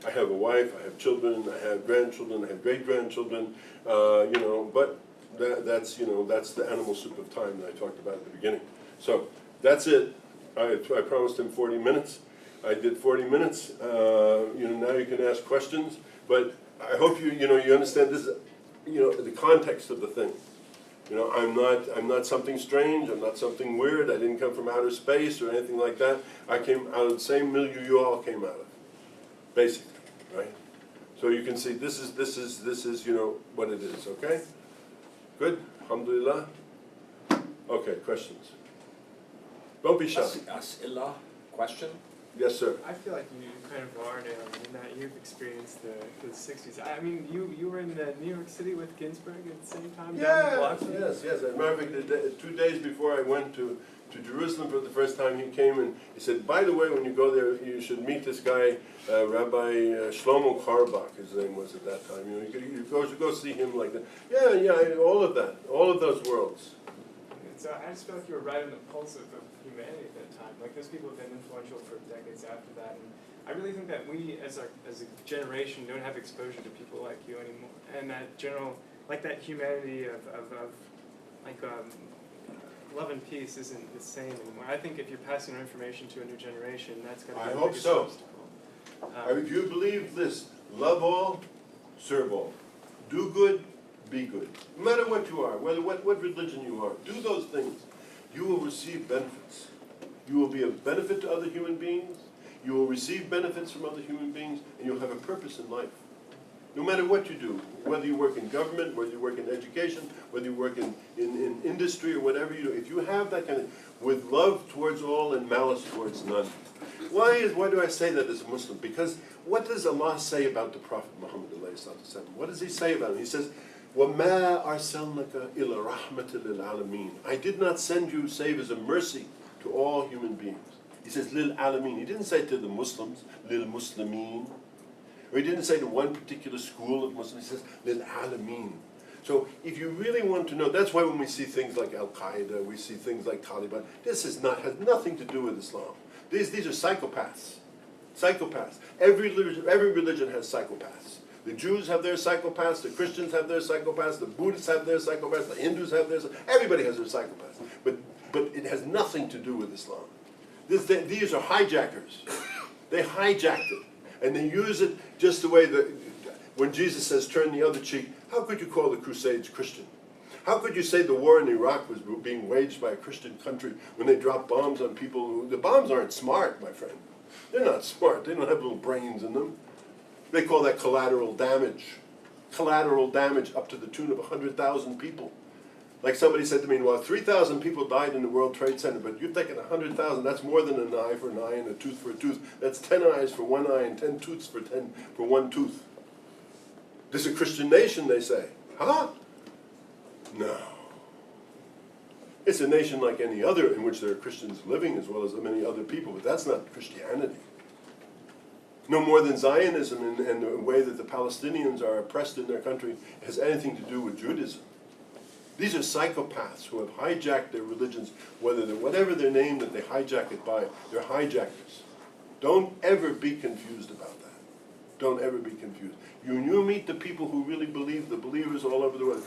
[SPEAKER 1] I have a wife, I have children, I have grandchildren, I have great-grandchildren, you know, but that's, you know, that's the animal soup of time that I talked about at the beginning. So, that's it. I promised him 40 minutes. I did 40 minutes. You know, now you can ask questions, but I hope you know, you understand this. You know, the context of the thing. You know, I'm not something strange, I'm not something weird, I didn't come from outer space or anything like that. I came out of the same milieu you all came out of, basically, right? So you can see this is, you know, what it is, okay? Good? Alhamdulillah? Okay, questions? Don't be shy.
[SPEAKER 3] As'illah, question?
[SPEAKER 1] Yes, sir.
[SPEAKER 4] I feel like you kind of are now, in that you've experienced the 60s. I mean, you were in New York City with Ginsburg at the same time?
[SPEAKER 1] Yes. As a matter of fact, 2 days before I went to Jerusalem for the first time, he came and he said, by the way, when you go there, you should meet this guy, Rabbi Shlomo Karbach, his name was at that time. You know, you go see him like that. Yeah, all of that, all of those worlds.
[SPEAKER 4] So I just feel like you were right on the pulse of humanity at that time. Like, those people have been influential for decades after that. And I really think that we, as a generation, don't have exposure to people like you anymore. And that general, like that humanity of love and peace isn't the same anymore. I think if you're passing on information to a new generation, that's going to be the biggest obstacle.
[SPEAKER 1] If you believe this, love all, serve all. Do good, be good. No matter what you are, what religion you are, do those things. You will receive benefits. You will be of benefit to other human beings. You will receive benefits from other human beings, and you'll have a purpose in life. No matter what you do, whether you work in government, whether you work in education, whether you work in industry or whatever you do, if you have that kind of, with love towards all and malice towards none. Why do I say that as a Muslim? Because what does Allah say about the Prophet Muhammad alayhi-s-salaam? What does he say about him? He says, وَمَا أَرْسَلْنَكَ إِلَّا رَحْمَةً لِلْعَالَمِينَ. I did not send you save as a mercy to all human beings. He says, lil alamin. He didn't say to the Muslims, lil muslimin. Or he didn't say to one particular school of Muslims. He says, lil alamin. So if you really want to know, that's why when we see things like Al-Qaeda, we see things like Taliban, this has nothing to do with Islam. These are psychopaths. Psychopaths. Every religion has psychopaths. The Jews have their psychopaths, the Christians have their psychopaths, the Buddhists have their psychopaths, the Hindus have their psychopaths. Everybody has their psychopaths. But it has nothing to do with Islam. These are hijackers. They hijacked it. And they use it just the way that, when Jesus says, turn the other cheek, how could you call the Crusades Christian? How could you say the war in Iraq was being waged by a Christian country when they dropped bombs on people the bombs aren't smart, my friend. They're not smart. They don't have little brains in them. They call that collateral damage. Collateral damage up to the tune of 100,000 people. Like somebody said to me, well, 3,000 people died in the World Trade Center, but you're thinking 100,000, that's more than an eye for an eye and a tooth for a tooth. That's 10 eyes for one eye and 10 tooths for one tooth. This is a Christian nation, they say. Huh? No. It's a nation like any other in which there are Christians living as well as many other people, but that's not Christianity. No more than Zionism and the way that the Palestinians are oppressed in their country has anything to do with Judaism. These are psychopaths who have hijacked their religions, whatever their name that they hijack it by, they're hijackers. Don't ever be confused about that. Don't ever be confused. You meet the people who really believe, the believers all over the world.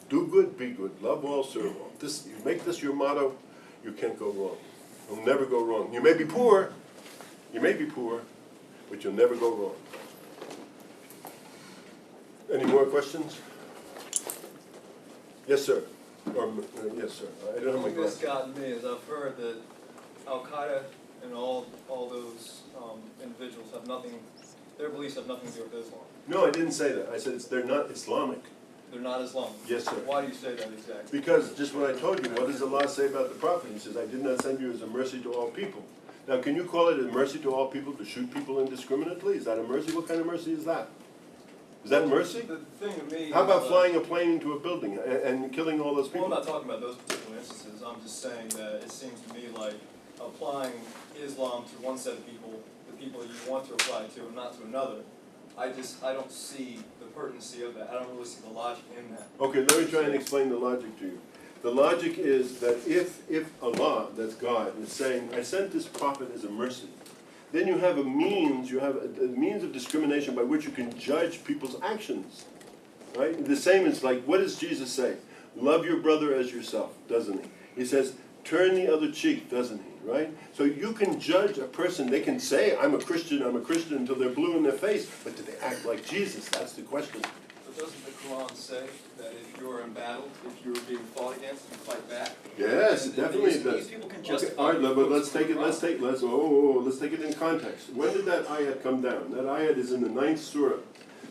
[SPEAKER 1] Do good, be good. Love all, serve all. You make this your motto, you can't go wrong. You'll never go wrong. You may be poor, but you'll never go wrong. Any more questions? Yes, sir. Yes, sir. I don't have my
[SPEAKER 5] The thing that's
[SPEAKER 1] glasses.
[SPEAKER 5] gotten me is I've heard that Al-Qaeda and all those individuals have nothing, their beliefs have nothing to do with Islam.
[SPEAKER 1] No, I didn't say that. I said they're not Islamic.
[SPEAKER 5] They're not Islam.
[SPEAKER 1] Yes, sir.
[SPEAKER 5] Why do you say that exactly?
[SPEAKER 1] Because just what I told you, what does Allah say about the Prophet? He says, I did not send you as a mercy to all people. Now, can you call it a mercy to all people to shoot people indiscriminately? Is that a mercy? What kind of mercy is that? Is that mercy?
[SPEAKER 5] The thing to me.
[SPEAKER 1] How about flying a plane into a building and killing all those
[SPEAKER 5] Well,
[SPEAKER 1] people?
[SPEAKER 5] I'm not talking about those particular instances. I'm just saying that it seems to me like applying Islam to one set of people, the people you want to apply to, and not to another. I don't see the pertinency of that. I don't really see the logic in that.
[SPEAKER 1] Okay, let me try and explain the logic to you. The logic is that if Allah, that's God, is saying, I sent this prophet as a mercy, then you have a means of discrimination by which you can judge people's actions. Right? The same is like, what does Jesus say? Love your brother as yourself, doesn't he? He says, turn the other cheek, doesn't he? Right? So you can judge a person, they can say, I'm a Christian until they're blue in their face, but do they act like Jesus? That's the question.
[SPEAKER 5] But doesn't the Quran say that if you're in battle, if you're being fought against, you fight back?
[SPEAKER 1] Yes,
[SPEAKER 5] And
[SPEAKER 1] definitely
[SPEAKER 5] these
[SPEAKER 1] it does.
[SPEAKER 5] people can
[SPEAKER 1] Okay,
[SPEAKER 5] justify.
[SPEAKER 1] all right, but let's take it.
[SPEAKER 5] Let's
[SPEAKER 1] Let's take it in context. When did that ayat come down? That ayat is in the 9th surah.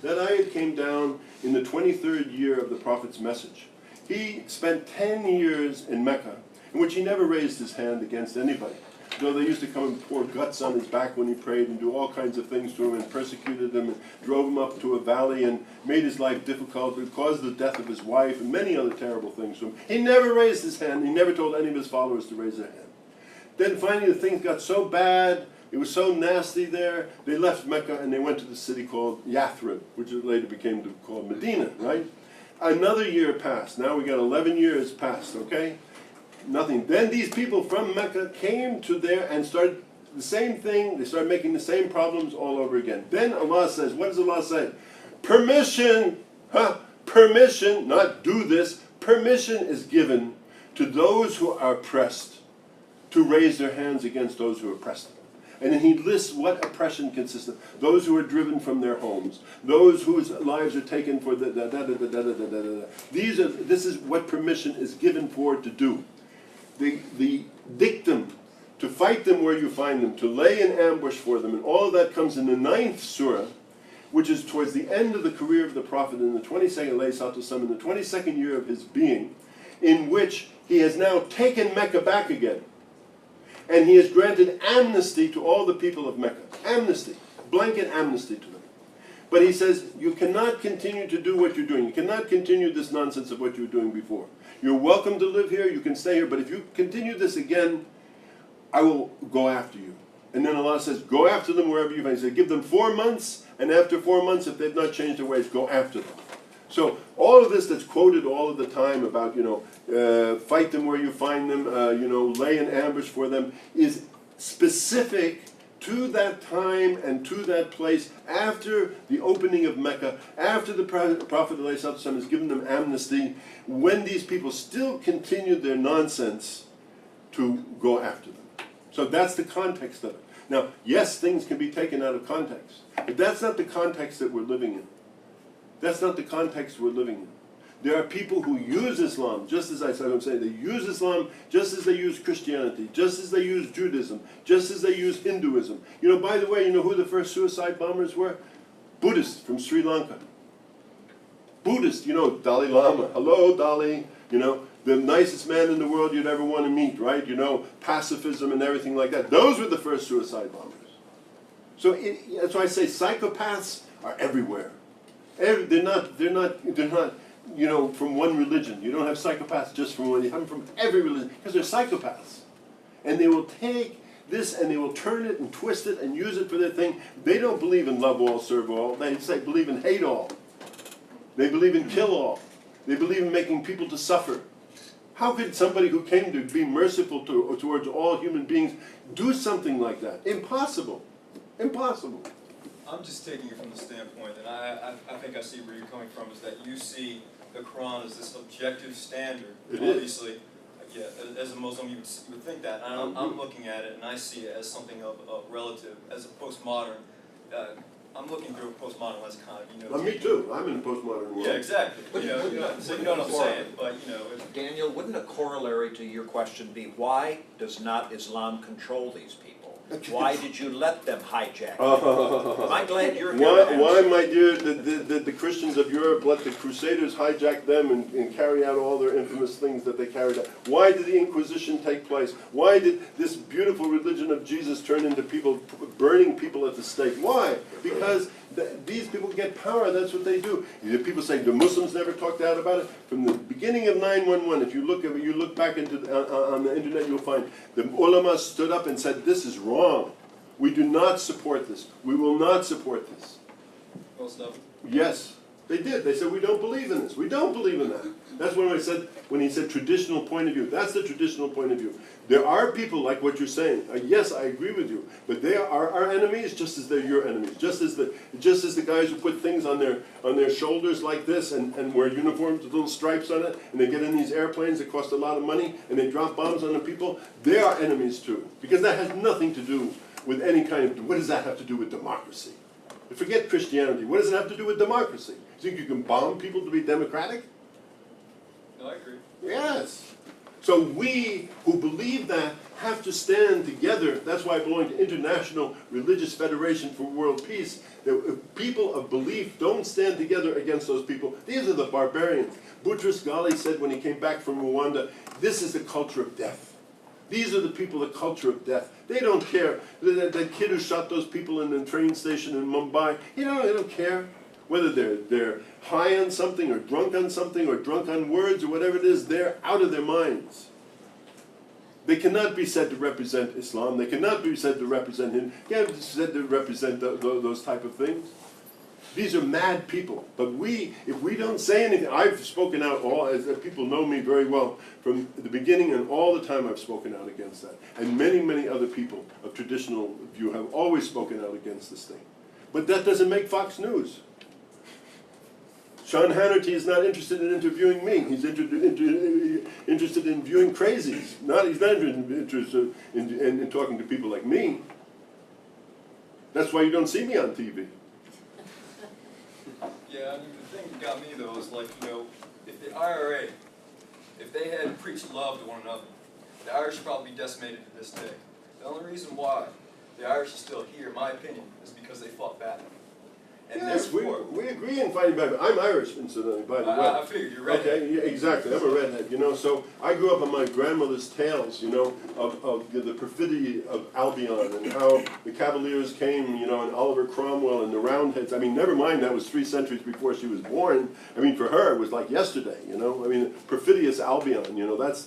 [SPEAKER 1] That ayat came down in the 23rd year of the Prophet's message. He spent 10 years in Mecca, in which he never raised his hand against anybody. Though they used to come and pour guts on his back when he prayed and do all kinds of things to him and persecuted him and drove him up to a valley and made his life difficult and caused the death of his wife and many other terrible things to him. He never raised his hand. He never told any of his followers to raise their hand. Then finally the things got so bad, it was so nasty there, they left Mecca and they went to the city called Yathrib, which later became called Medina, right? Another year passed. Now we got 11 years passed, okay? Nothing. Then these people from Mecca came to there and started the same thing. They started making the same problems all over again. Then Allah says, what does Allah say? Permission, permission, not do this, permission is given to those who are oppressed to raise their hands against those who oppress them. And then he lists what oppression consists of. Those who are driven from their homes. Those whose lives are taken for the This is what permission is given for to do. The dictum, to fight them where you find them, to lay an ambush for them, and all of that comes in the 9th surah, which is towards the end of the career of the Prophet in the 22nd, alayhi-s-salatul, in the 22nd year of his being, in which he has now taken Mecca back again. And he has granted amnesty to all the people of Mecca. Amnesty. Blanket amnesty to them. But he says, you cannot continue to do what you're doing. You cannot continue this nonsense of what you were doing before. You're welcome to live here, you can stay here, but if you continue this again, I will go after you. And then Allah says, go after them wherever you find. He said, give them 4 months, and after 4 months, if they've not changed their ways, go after them. So all of this that's quoted all of the time about, fight them where you find them, lay an ambush for them, is specific to that time and to that place after the opening of Mecca, after the Prophet ﷺ has given them amnesty, when these people still continued their nonsense to go after them. So that's the context of it. Now, yes, things can be taken out of context, but that's not the context that we're living in. That's not the context we're living in. There are people who use Islam, just as I'm saying, they use Islam just as they use Christianity, just as they use Judaism, just as they use Hinduism. By the way, you know who the first suicide bombers were? Buddhists from Sri Lanka. Buddhists, Dalai Lama. Hello, Dalai. The nicest man in the world you'd ever want to meet, right? Pacifism and everything like that. Those were the first suicide bombers. So that's why I say psychopaths are everywhere. They're not from one religion. You don't have psychopaths just from one. You have them from every religion because they're psychopaths. And they will take this and they will turn it and twist it and use it for their thing. They don't believe in love all, serve all. They believe in hate all. They believe in kill all. They believe in making people to suffer. How could somebody who came to be merciful towards all human beings do something like that? Impossible. Impossible.
[SPEAKER 5] I'm just taking it from the standpoint, and I think I see where you're coming from, is that you see the Quran as this objective standard.
[SPEAKER 1] It is.
[SPEAKER 5] Obviously, yeah, as a Muslim, you would think that. And I'm looking at it, and I see it as something of relative, as a postmodern. I'm looking through a postmodern lens, kind of,
[SPEAKER 1] Me too. I'm in a postmodern world.
[SPEAKER 5] Yeah, exactly. So you know what I'm saying, but
[SPEAKER 3] Daniel, wouldn't a corollary to your question be, why does not Islam control these people? Why did you let them hijack? Am I glad you're here? to
[SPEAKER 1] Why,
[SPEAKER 3] answer?
[SPEAKER 1] my dear, did the Christians of Europe let the Crusaders hijack them and carry out all their infamous things that they carried out? Why did the Inquisition take place? Why did this beautiful religion of Jesus turn into people burning people at the stake? Why? Because these people get power, that's what they do. People say the Muslims never talked out about it. From the beginning of 9/11, if you look back into on the internet, you'll find the ulama stood up and said, this is wrong. We do not support this. We will not support this.
[SPEAKER 5] Well, stuff.
[SPEAKER 1] Yes, they did. They said, we don't believe in this. We don't believe in that. That's when he said traditional point of view. That's the traditional point of view. There are people like what you're saying. Yes, I agree with you. But they are our enemies just as they're your enemies. Just as the guys who put things on their shoulders like this and wear uniforms with little stripes on it, and they get in these airplanes that cost a lot of money, and they drop bombs on the people, they are enemies too. Because that has nothing to do with any kind of, what does that have to do with democracy? Forget Christianity. What does it have to do with democracy? You think you can bomb people to be democratic?
[SPEAKER 5] No, I agree.
[SPEAKER 1] Yes. So we who believe that have to stand together. That's why I belong to International Religious Federation for World Peace. That if people of belief don't stand together against those people, these are the barbarians. Boutros Ghali said when he came back from Rwanda, this is the culture of death. These are the people, the culture of death. They don't care. That kid who shot those people in the train station in Mumbai, they don't care. Whether they're high on something or drunk on words or whatever it is, they're out of their minds. They cannot be said to represent Islam. They cannot be said to represent Hindu. They can't be said to represent those type of things. These are mad people. But if we don't say anything, I've spoken out as people know me very well from the beginning, and all the time I've spoken out against that. And many, many other people of traditional view have always spoken out against this thing. But that doesn't make Fox News. Sean Hannity is not interested in interviewing me. He's interested in viewing crazies. He's not interested in talking to people like me. That's why you don't see me on TV.
[SPEAKER 5] Yeah, I mean, the thing that got me though is like, if the IRA, if they had preached love to one another, the Irish would probably be decimated to this day. The only reason why the Irish are still here, in my opinion, is because they fought back. And
[SPEAKER 1] Yes,
[SPEAKER 5] therefore,
[SPEAKER 1] we agree in fighting back. I'm Irish, incidentally, by the way.
[SPEAKER 5] I figured you're redhead.
[SPEAKER 1] Okay, yeah, exactly. I'm a redhead, So I grew up on my grandmother's tales, of the perfidy of Albion and how the Cavaliers came, and Oliver Cromwell and the Roundheads. I mean, never mind, that was 3 centuries before she was born. I mean, for her, it was like yesterday, I mean, perfidious Albion,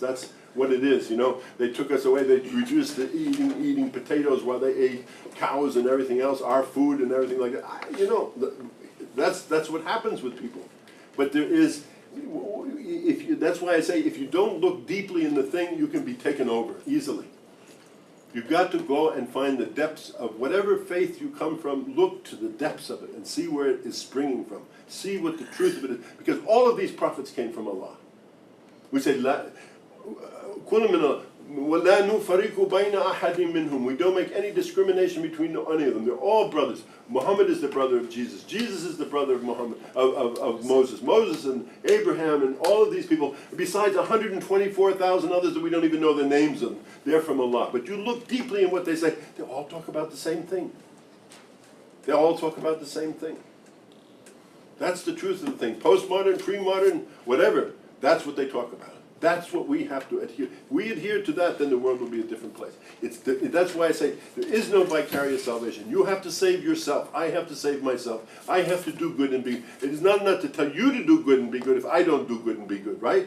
[SPEAKER 1] that's what it is, They took us away, they reduced to eating potatoes while they ate cows and everything else, our food and everything like that. That's what happens with people. But there is, that's why I say, if you don't look deeply in the thing, you can be taken over easily. You've got to go and find the depths of whatever faith you come from, look to the depths of it and see where it is springing from. See what the truth of it is. Because all of these prophets came from Allah. We say, we don't make any discrimination between any of them. They're all brothers. Muhammad is the brother of Jesus. Jesus is the brother of Muhammad, of Moses. Moses and Abraham and all of these people, besides 124,000 others that we don't even know the names of, they're from Allah. But you look deeply in what they say, they all talk about the same thing. They all talk about the same thing. That's the truth of the thing. Postmodern, pre-modern, whatever, that's what they talk about. That's what we have to adhere. If we adhere to that, then the world will be a different place. That's why I say there is no vicarious salvation. You have to save yourself. I have to save myself. I have to do good and be. It is not enough to tell you to do good and be good if I don't do good and be good, right?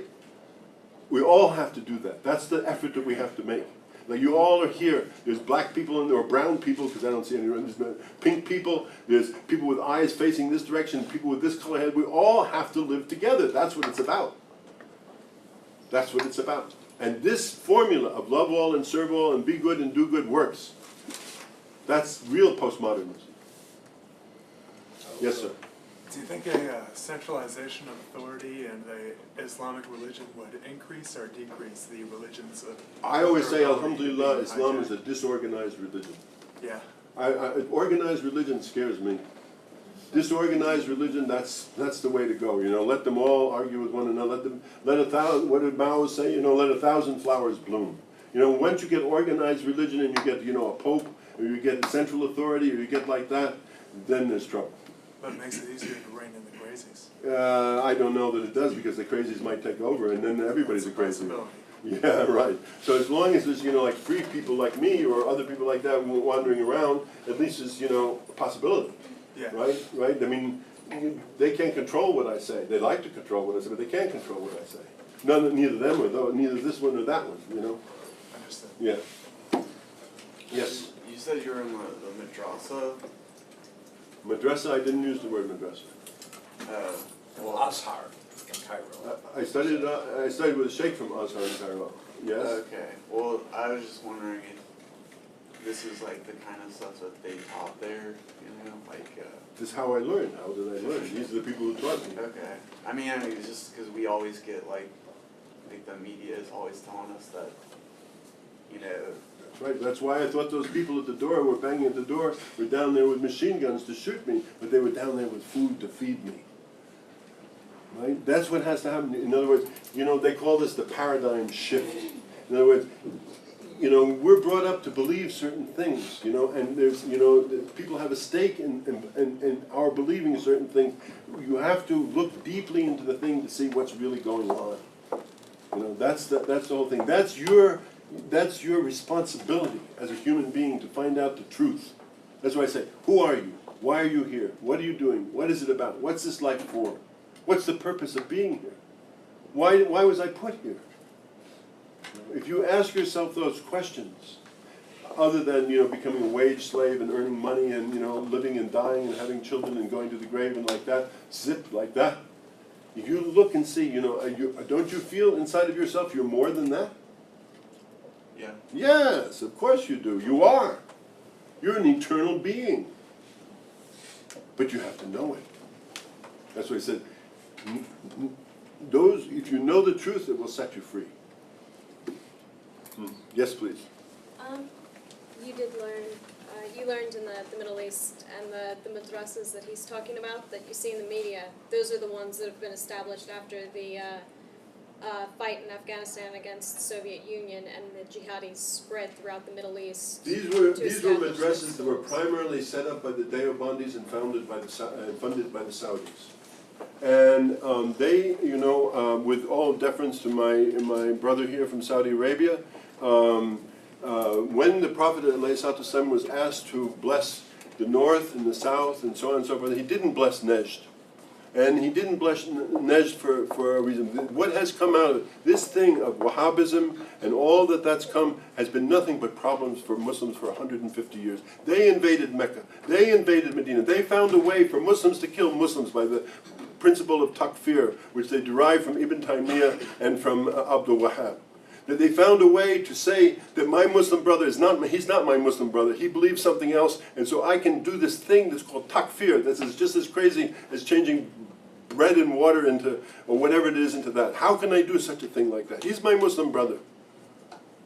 [SPEAKER 1] We all have to do that. That's the effort that we have to make. Like you all are here. There's black people and there are brown people, because I don't see any. There's pink people. There's people with eyes facing this direction. People with this color head. We all have to live together. That's what it's about. That's what it's about. And this formula of love all and serve all and be good and do good works. That's real postmodernism. Yes, sir.
[SPEAKER 6] Do you think a centralization of authority in the Islamic religion would increase or decrease the religions of...
[SPEAKER 1] I always say, alhamdulillah, Islam is a disorganized religion.
[SPEAKER 6] Yeah.
[SPEAKER 1] Organized religion scares me. Disorganized religion, that's the way to go. Let them all argue with one another. What did Mao say? Let 1,000 flowers bloom. Once you get organized religion and you get, a pope or you get central authority, or you get like that, then there's trouble.
[SPEAKER 6] But it makes it easier to rein in the crazies.
[SPEAKER 1] I don't know that it does, because the crazies might take over, and then everybody's a crazy.
[SPEAKER 6] Possibility.
[SPEAKER 1] Yeah, right. So as long as there's, you know, like free people like me or other people like that wandering around, at least there's, you know, a possibility.
[SPEAKER 6] Yeah.
[SPEAKER 1] Right? Right? I mean, they can't control what I say. They like to control what I say, but they can't control what I say. Neither them or neither this one or that one, you know?
[SPEAKER 6] Understood.
[SPEAKER 1] Yeah. Yes.
[SPEAKER 7] You said you were in the madrasa.
[SPEAKER 1] Madrasa, I didn't use the word madrasa.
[SPEAKER 3] Well, Azhar in Cairo.
[SPEAKER 1] I studied with a sheikh from Azhar in Cairo. Yes.
[SPEAKER 7] Okay. Well, I was just wondering if this is like the kind of stuff that they taught there, you know, like.
[SPEAKER 1] This is how I learned. How did I learn? These are the people who taught me.
[SPEAKER 7] Okay. I mean, it's just because we always get like the media is always telling us that, you know.
[SPEAKER 1] That's right. That's why I thought those people at the door were banging at the door were down there with machine guns to shoot me, but they were down there with food to feed me. Right? That's what has to happen. In other words, you know, they call this the paradigm shift. In other words, you know, we're brought up to believe certain things, you know, and there's, you know, people have a stake in our believing certain things. You have to look deeply into the thing to see what's really going on. You know, that's the whole thing. That's your responsibility as a human being to find out the truth. That's why I say, who are you? Why are you here? What are you doing? What is it about? What's this life for? What's the purpose of being here? Why was I put here? If you ask yourself those questions, other than, you know, becoming a wage slave and earning money and, you know, living and dying and having children and going to the grave and like that, zip like that, if you look and see, you know, don't you feel inside of yourself you're more than that?
[SPEAKER 7] Yeah.
[SPEAKER 1] Yes, of course you do. You are. You're an eternal being. But you have to know it. That's why I said, if you know the truth, it will set you free. Yes, please.
[SPEAKER 8] You did learn, you learned in the Middle East and the madrasas that he's talking about that you see in the media, those are the ones that have been established after the fight in Afghanistan against the Soviet Union, and the jihadis spread throughout the Middle East.
[SPEAKER 1] These were madrasas that were primarily set up by the Deobandis and funded by the Saudis. And they, you know, with all deference to my brother here from Saudi Arabia, when the Prophet alayhi-s-salaam was asked to bless the north and the south and so on and so forth, he didn't bless Najd. And he didn't bless Najd for a reason. What has come out of it, this thing of Wahhabism and all that's come, has been nothing but problems for Muslims for 150 years. They invaded Mecca. They invaded Medina. They found a way for Muslims to kill Muslims by the principle of takfir, which they derived from Ibn Taymiyyah and from Abdul Wahhab. That they found a way to say that my Muslim brother he's not my Muslim brother, he believes something else, and so I can do this thing that's called takfir, that's just as crazy as changing bread and water into, or whatever it is, into that. How can I do such a thing like that? He's my Muslim brother.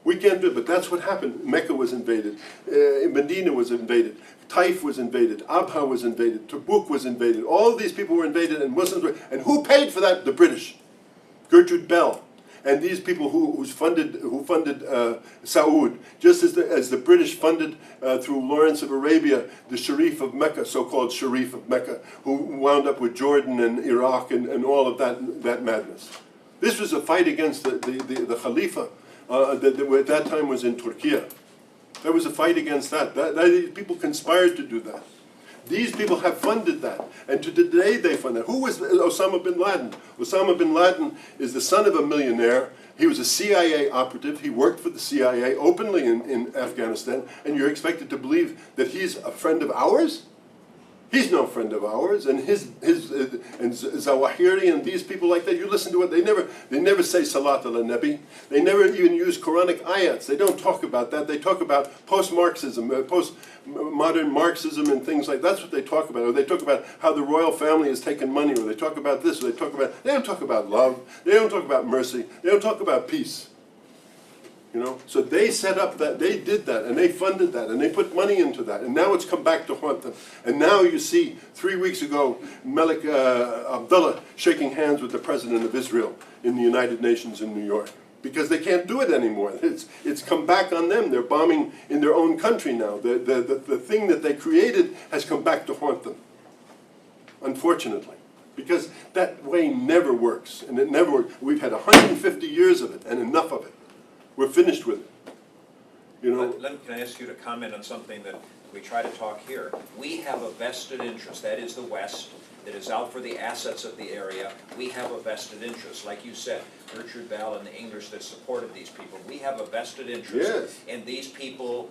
[SPEAKER 1] We can't do it, but that's what happened. Mecca was invaded, Medina was invaded, Taif was invaded, Abha was invaded, Tabuk was invaded. All of these people were invaded, and Muslims were, and who paid for that? The British. Gertrude Bell. And these people who funded Saud, just as the British funded through Lawrence of Arabia, the Sharif of Mecca, so-called Sharif of Mecca, who wound up with Jordan and Iraq and all of that madness. This was a fight against the Khalifa that at that time was in Turkey. There was a fight against that. People conspired to do that. These people have funded that, and to today they fund that. Who was Osama bin Laden? Osama bin Laden is the son of a millionaire. He was a CIA operative. He worked for the CIA openly in Afghanistan, and you're expected to believe that he's a friend of ours? He's no friend of ours, and and Zawahiri and these people like that. You listen to what they never say Salat ala Nabi. They never even use Quranic ayats. They don't talk about that. They talk about post-Marxism, postmodern Marxism and things like that. That's what they talk about. Or they talk about how the royal family has taken money. Or they talk about this. Or they don't talk about love. They don't talk about mercy. They don't talk about peace. You know, so they set up that, they did that, and they funded that, and they put money into that, and now it's come back to haunt them. And now you see, 3 weeks ago, Malik Abdullah shaking hands with the President of Israel in the United Nations in New York, because they can't do it anymore. It's come back on them. They're bombing in their own country now. The thing that they created has come back to haunt them, unfortunately. Because that way never works, and it never works. We've had 150 years of it, and enough of it. We're finished with it. You know?
[SPEAKER 3] Can I ask you to comment on something that we try to talk here? We have a vested interest, that is the West, that is out for the assets of the area. We have a vested interest, like you said, Gertrude Bell and the English that supported these people. We have a vested interest in these people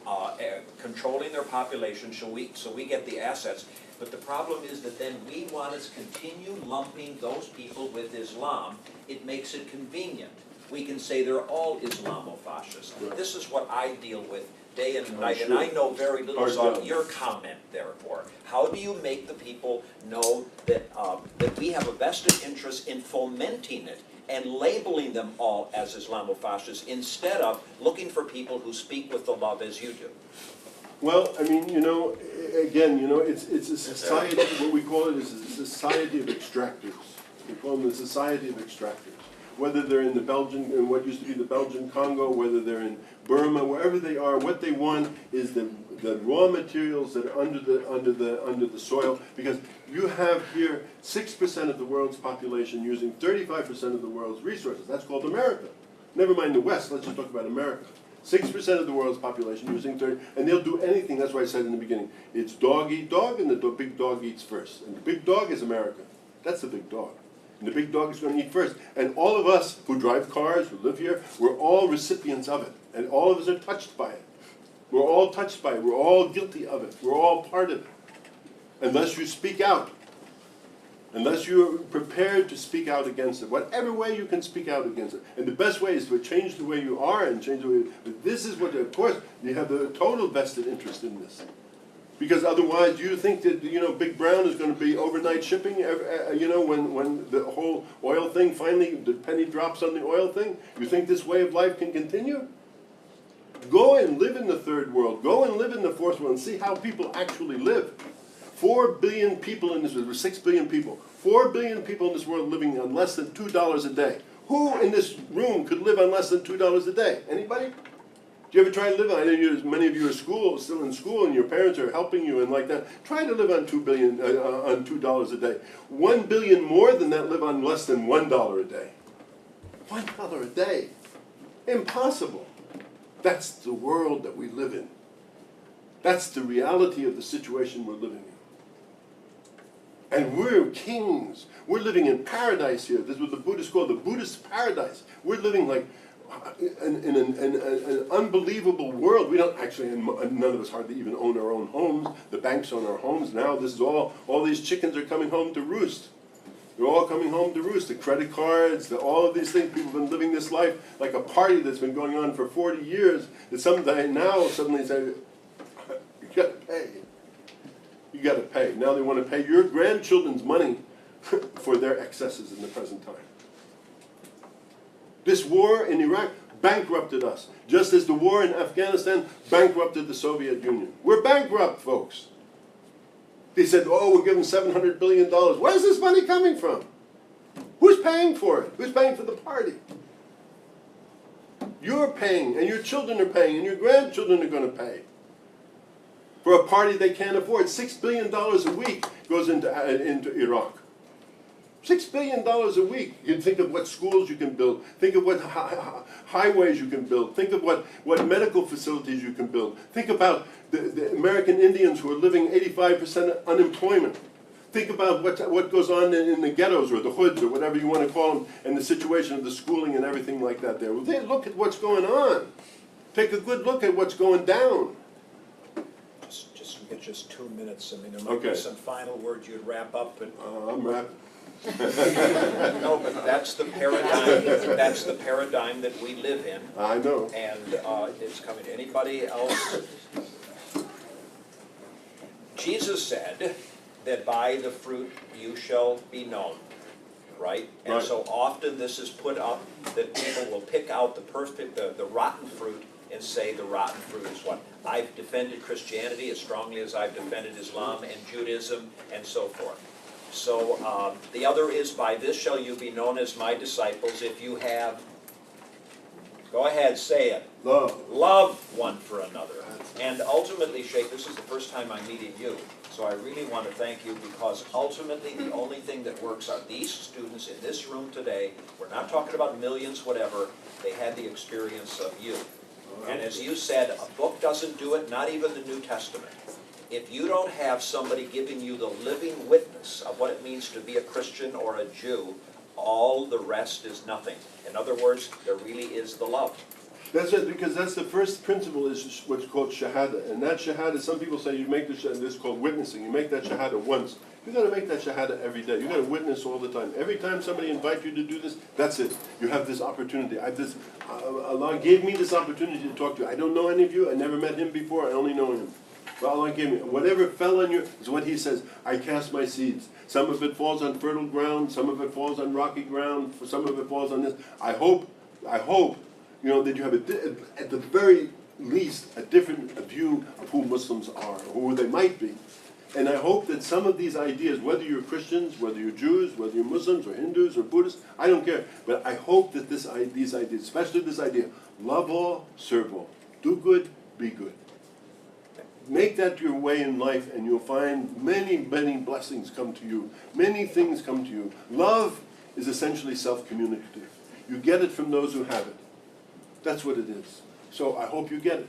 [SPEAKER 3] controlling their population so we get the assets. But the problem is that then we want to continue lumping those people with Islam. It makes it convenient. We can say they're all Islamofascists.
[SPEAKER 1] Right.
[SPEAKER 3] This is what I deal with day and night, and I know very little, so your comment, therefore. How do you make the people know that, that we have a vested interest in fomenting it and labeling them all as Islamofascists instead of looking for people who speak with the love as you do?
[SPEAKER 1] Well, I mean, you know, again, you know, it's a society, what we call it is a society of extractors. We call them the society of extractors. Whether they're in the Belgian, in what used to be the Belgian Congo, whether they're in Burma, wherever they are, what they want is the raw materials that are under the soil, because you have here 6% of the world's population using 35% of the world's resources. That's called America. Never mind the West, let's just talk about America. 6% of the world's population using 30, and they'll do anything. That's why I said in the beginning, it's dog eat dog, and the big dog eats first. And the big dog is America. That's the big dog. And the big dog is going to eat first. And all of us who drive cars, who live here, we're all recipients of it. And all of us are touched by it. We're all touched by it. We're all guilty of it. We're all part of it. Unless you speak out. Unless you're prepared to speak out against it. Whatever way you can speak out against it. And the best way is to change the way you are and change the way but this is what, of course, you have the total vested interest in this. Because otherwise, you think that, you know, Big Brown is going to be overnight shipping, you know, when the whole oil thing finally, the penny drops on the oil thing? You think this way of life can continue? Go and live in the third world. Go and live in the fourth world and see how people actually live. 4 billion people in this world, 6 billion people. 4 billion people in this world living on less than $2 a day. Who in this room could live on less than $2 a day? Anybody? Do you ever try to live on? I know many of you are still in school, and your parents are helping you and like that. Try to live on on $2 a day. 1 billion more than that live on less than $1 a day. $1 a day. Impossible. That's the world that we live in. That's the reality of the situation we're living in. And we're kings. We're living in paradise here. This is what the Buddhists call the Buddhist paradise. We're living like in an unbelievable world. We don't actually, none of us hardly even own our own homes. The banks own our homes now. This is all these chickens are coming home to roost. They're all coming home to roost. The credit cards, all of these things. People have been living this life like a party that's been going on for 40 years. That someday now suddenly say, you got to pay. You got to pay. Now they want to pay your grandchildren's money for their excesses in the present time. This war in Iraq bankrupted us, just as the war in Afghanistan bankrupted the Soviet Union. We're bankrupt, folks. They said, oh, we're giving $700 billion. Where's this money coming from? Who's paying for it? Who's paying for the party? You're paying, and your children are paying, and your grandchildren are going to pay for a party they can't afford. $6 billion a week goes into Iraq. $6 billion a week. You think of what schools you can build. Think of what highways you can build. Think of what medical facilities you can build. Think about the American Indians who are living 85% unemployment. Think about what goes on in the ghettos or the hoods or whatever you want to call them, and the situation of the schooling and everything like that there. Well, look at what's going on. Take a good look at what's going down.
[SPEAKER 3] We get just 2 minutes. I mean, there might be some final words you'd wrap up, but
[SPEAKER 1] I'm wrapping.
[SPEAKER 3] no, but that's the paradigm. That's the paradigm that we live in.
[SPEAKER 1] I know.
[SPEAKER 3] And it's coming. Anybody else? Jesus said that by the fruit you shall be known, right? And so often this is put up that people will pick out the rotten fruit and say the rotten fruit is what? I've defended Christianity as strongly as I've defended Islam and Judaism and so forth. So the other is, by this shall you be known as my disciples, if you have Go ahead, say it.
[SPEAKER 1] Love.
[SPEAKER 3] Love one for another. And ultimately, Shaykh, this is the first time I'm meeting you, so I really want to thank you because ultimately the only thing that works are these students in this room today. We're not talking about millions, whatever. They had the experience of you. And as you said, a book doesn't do it, not even the New Testament. If you don't have somebody giving you the living witness of what it means to be a Christian or a Jew, all the rest is nothing. In other words, there really is the love.
[SPEAKER 1] That's it, because that's the first principle is what's called shahada. And that shahada, some people say you make the shahada, this is called witnessing. You make that shahada once. You got to make that shahada every day. You got to witness all the time. Every time somebody invites you to do this, that's it. You have this opportunity. Allah gave me this opportunity to talk to you. I don't know any of you. I never met him before. I only know him. But Allah gave me whatever fell on you is what He says. I cast my seeds. Some of it falls on fertile ground. Some of it falls on rocky ground. Some of it falls on this. I hope, you know, that you have at the very least a different view of who Muslims are, or who they might be. And I hope that some of these ideas, whether you're Christians, whether you're Jews, whether you're Muslims or Hindus or Buddhists, I don't care. But I hope that these ideas, especially this idea, love all, serve all, do good, be good. Make that your way in life and you'll find many, many blessings come to you. Many things come to you. Love is essentially self-communicative. You get it from those who have it. That's what it is. So I hope you get it.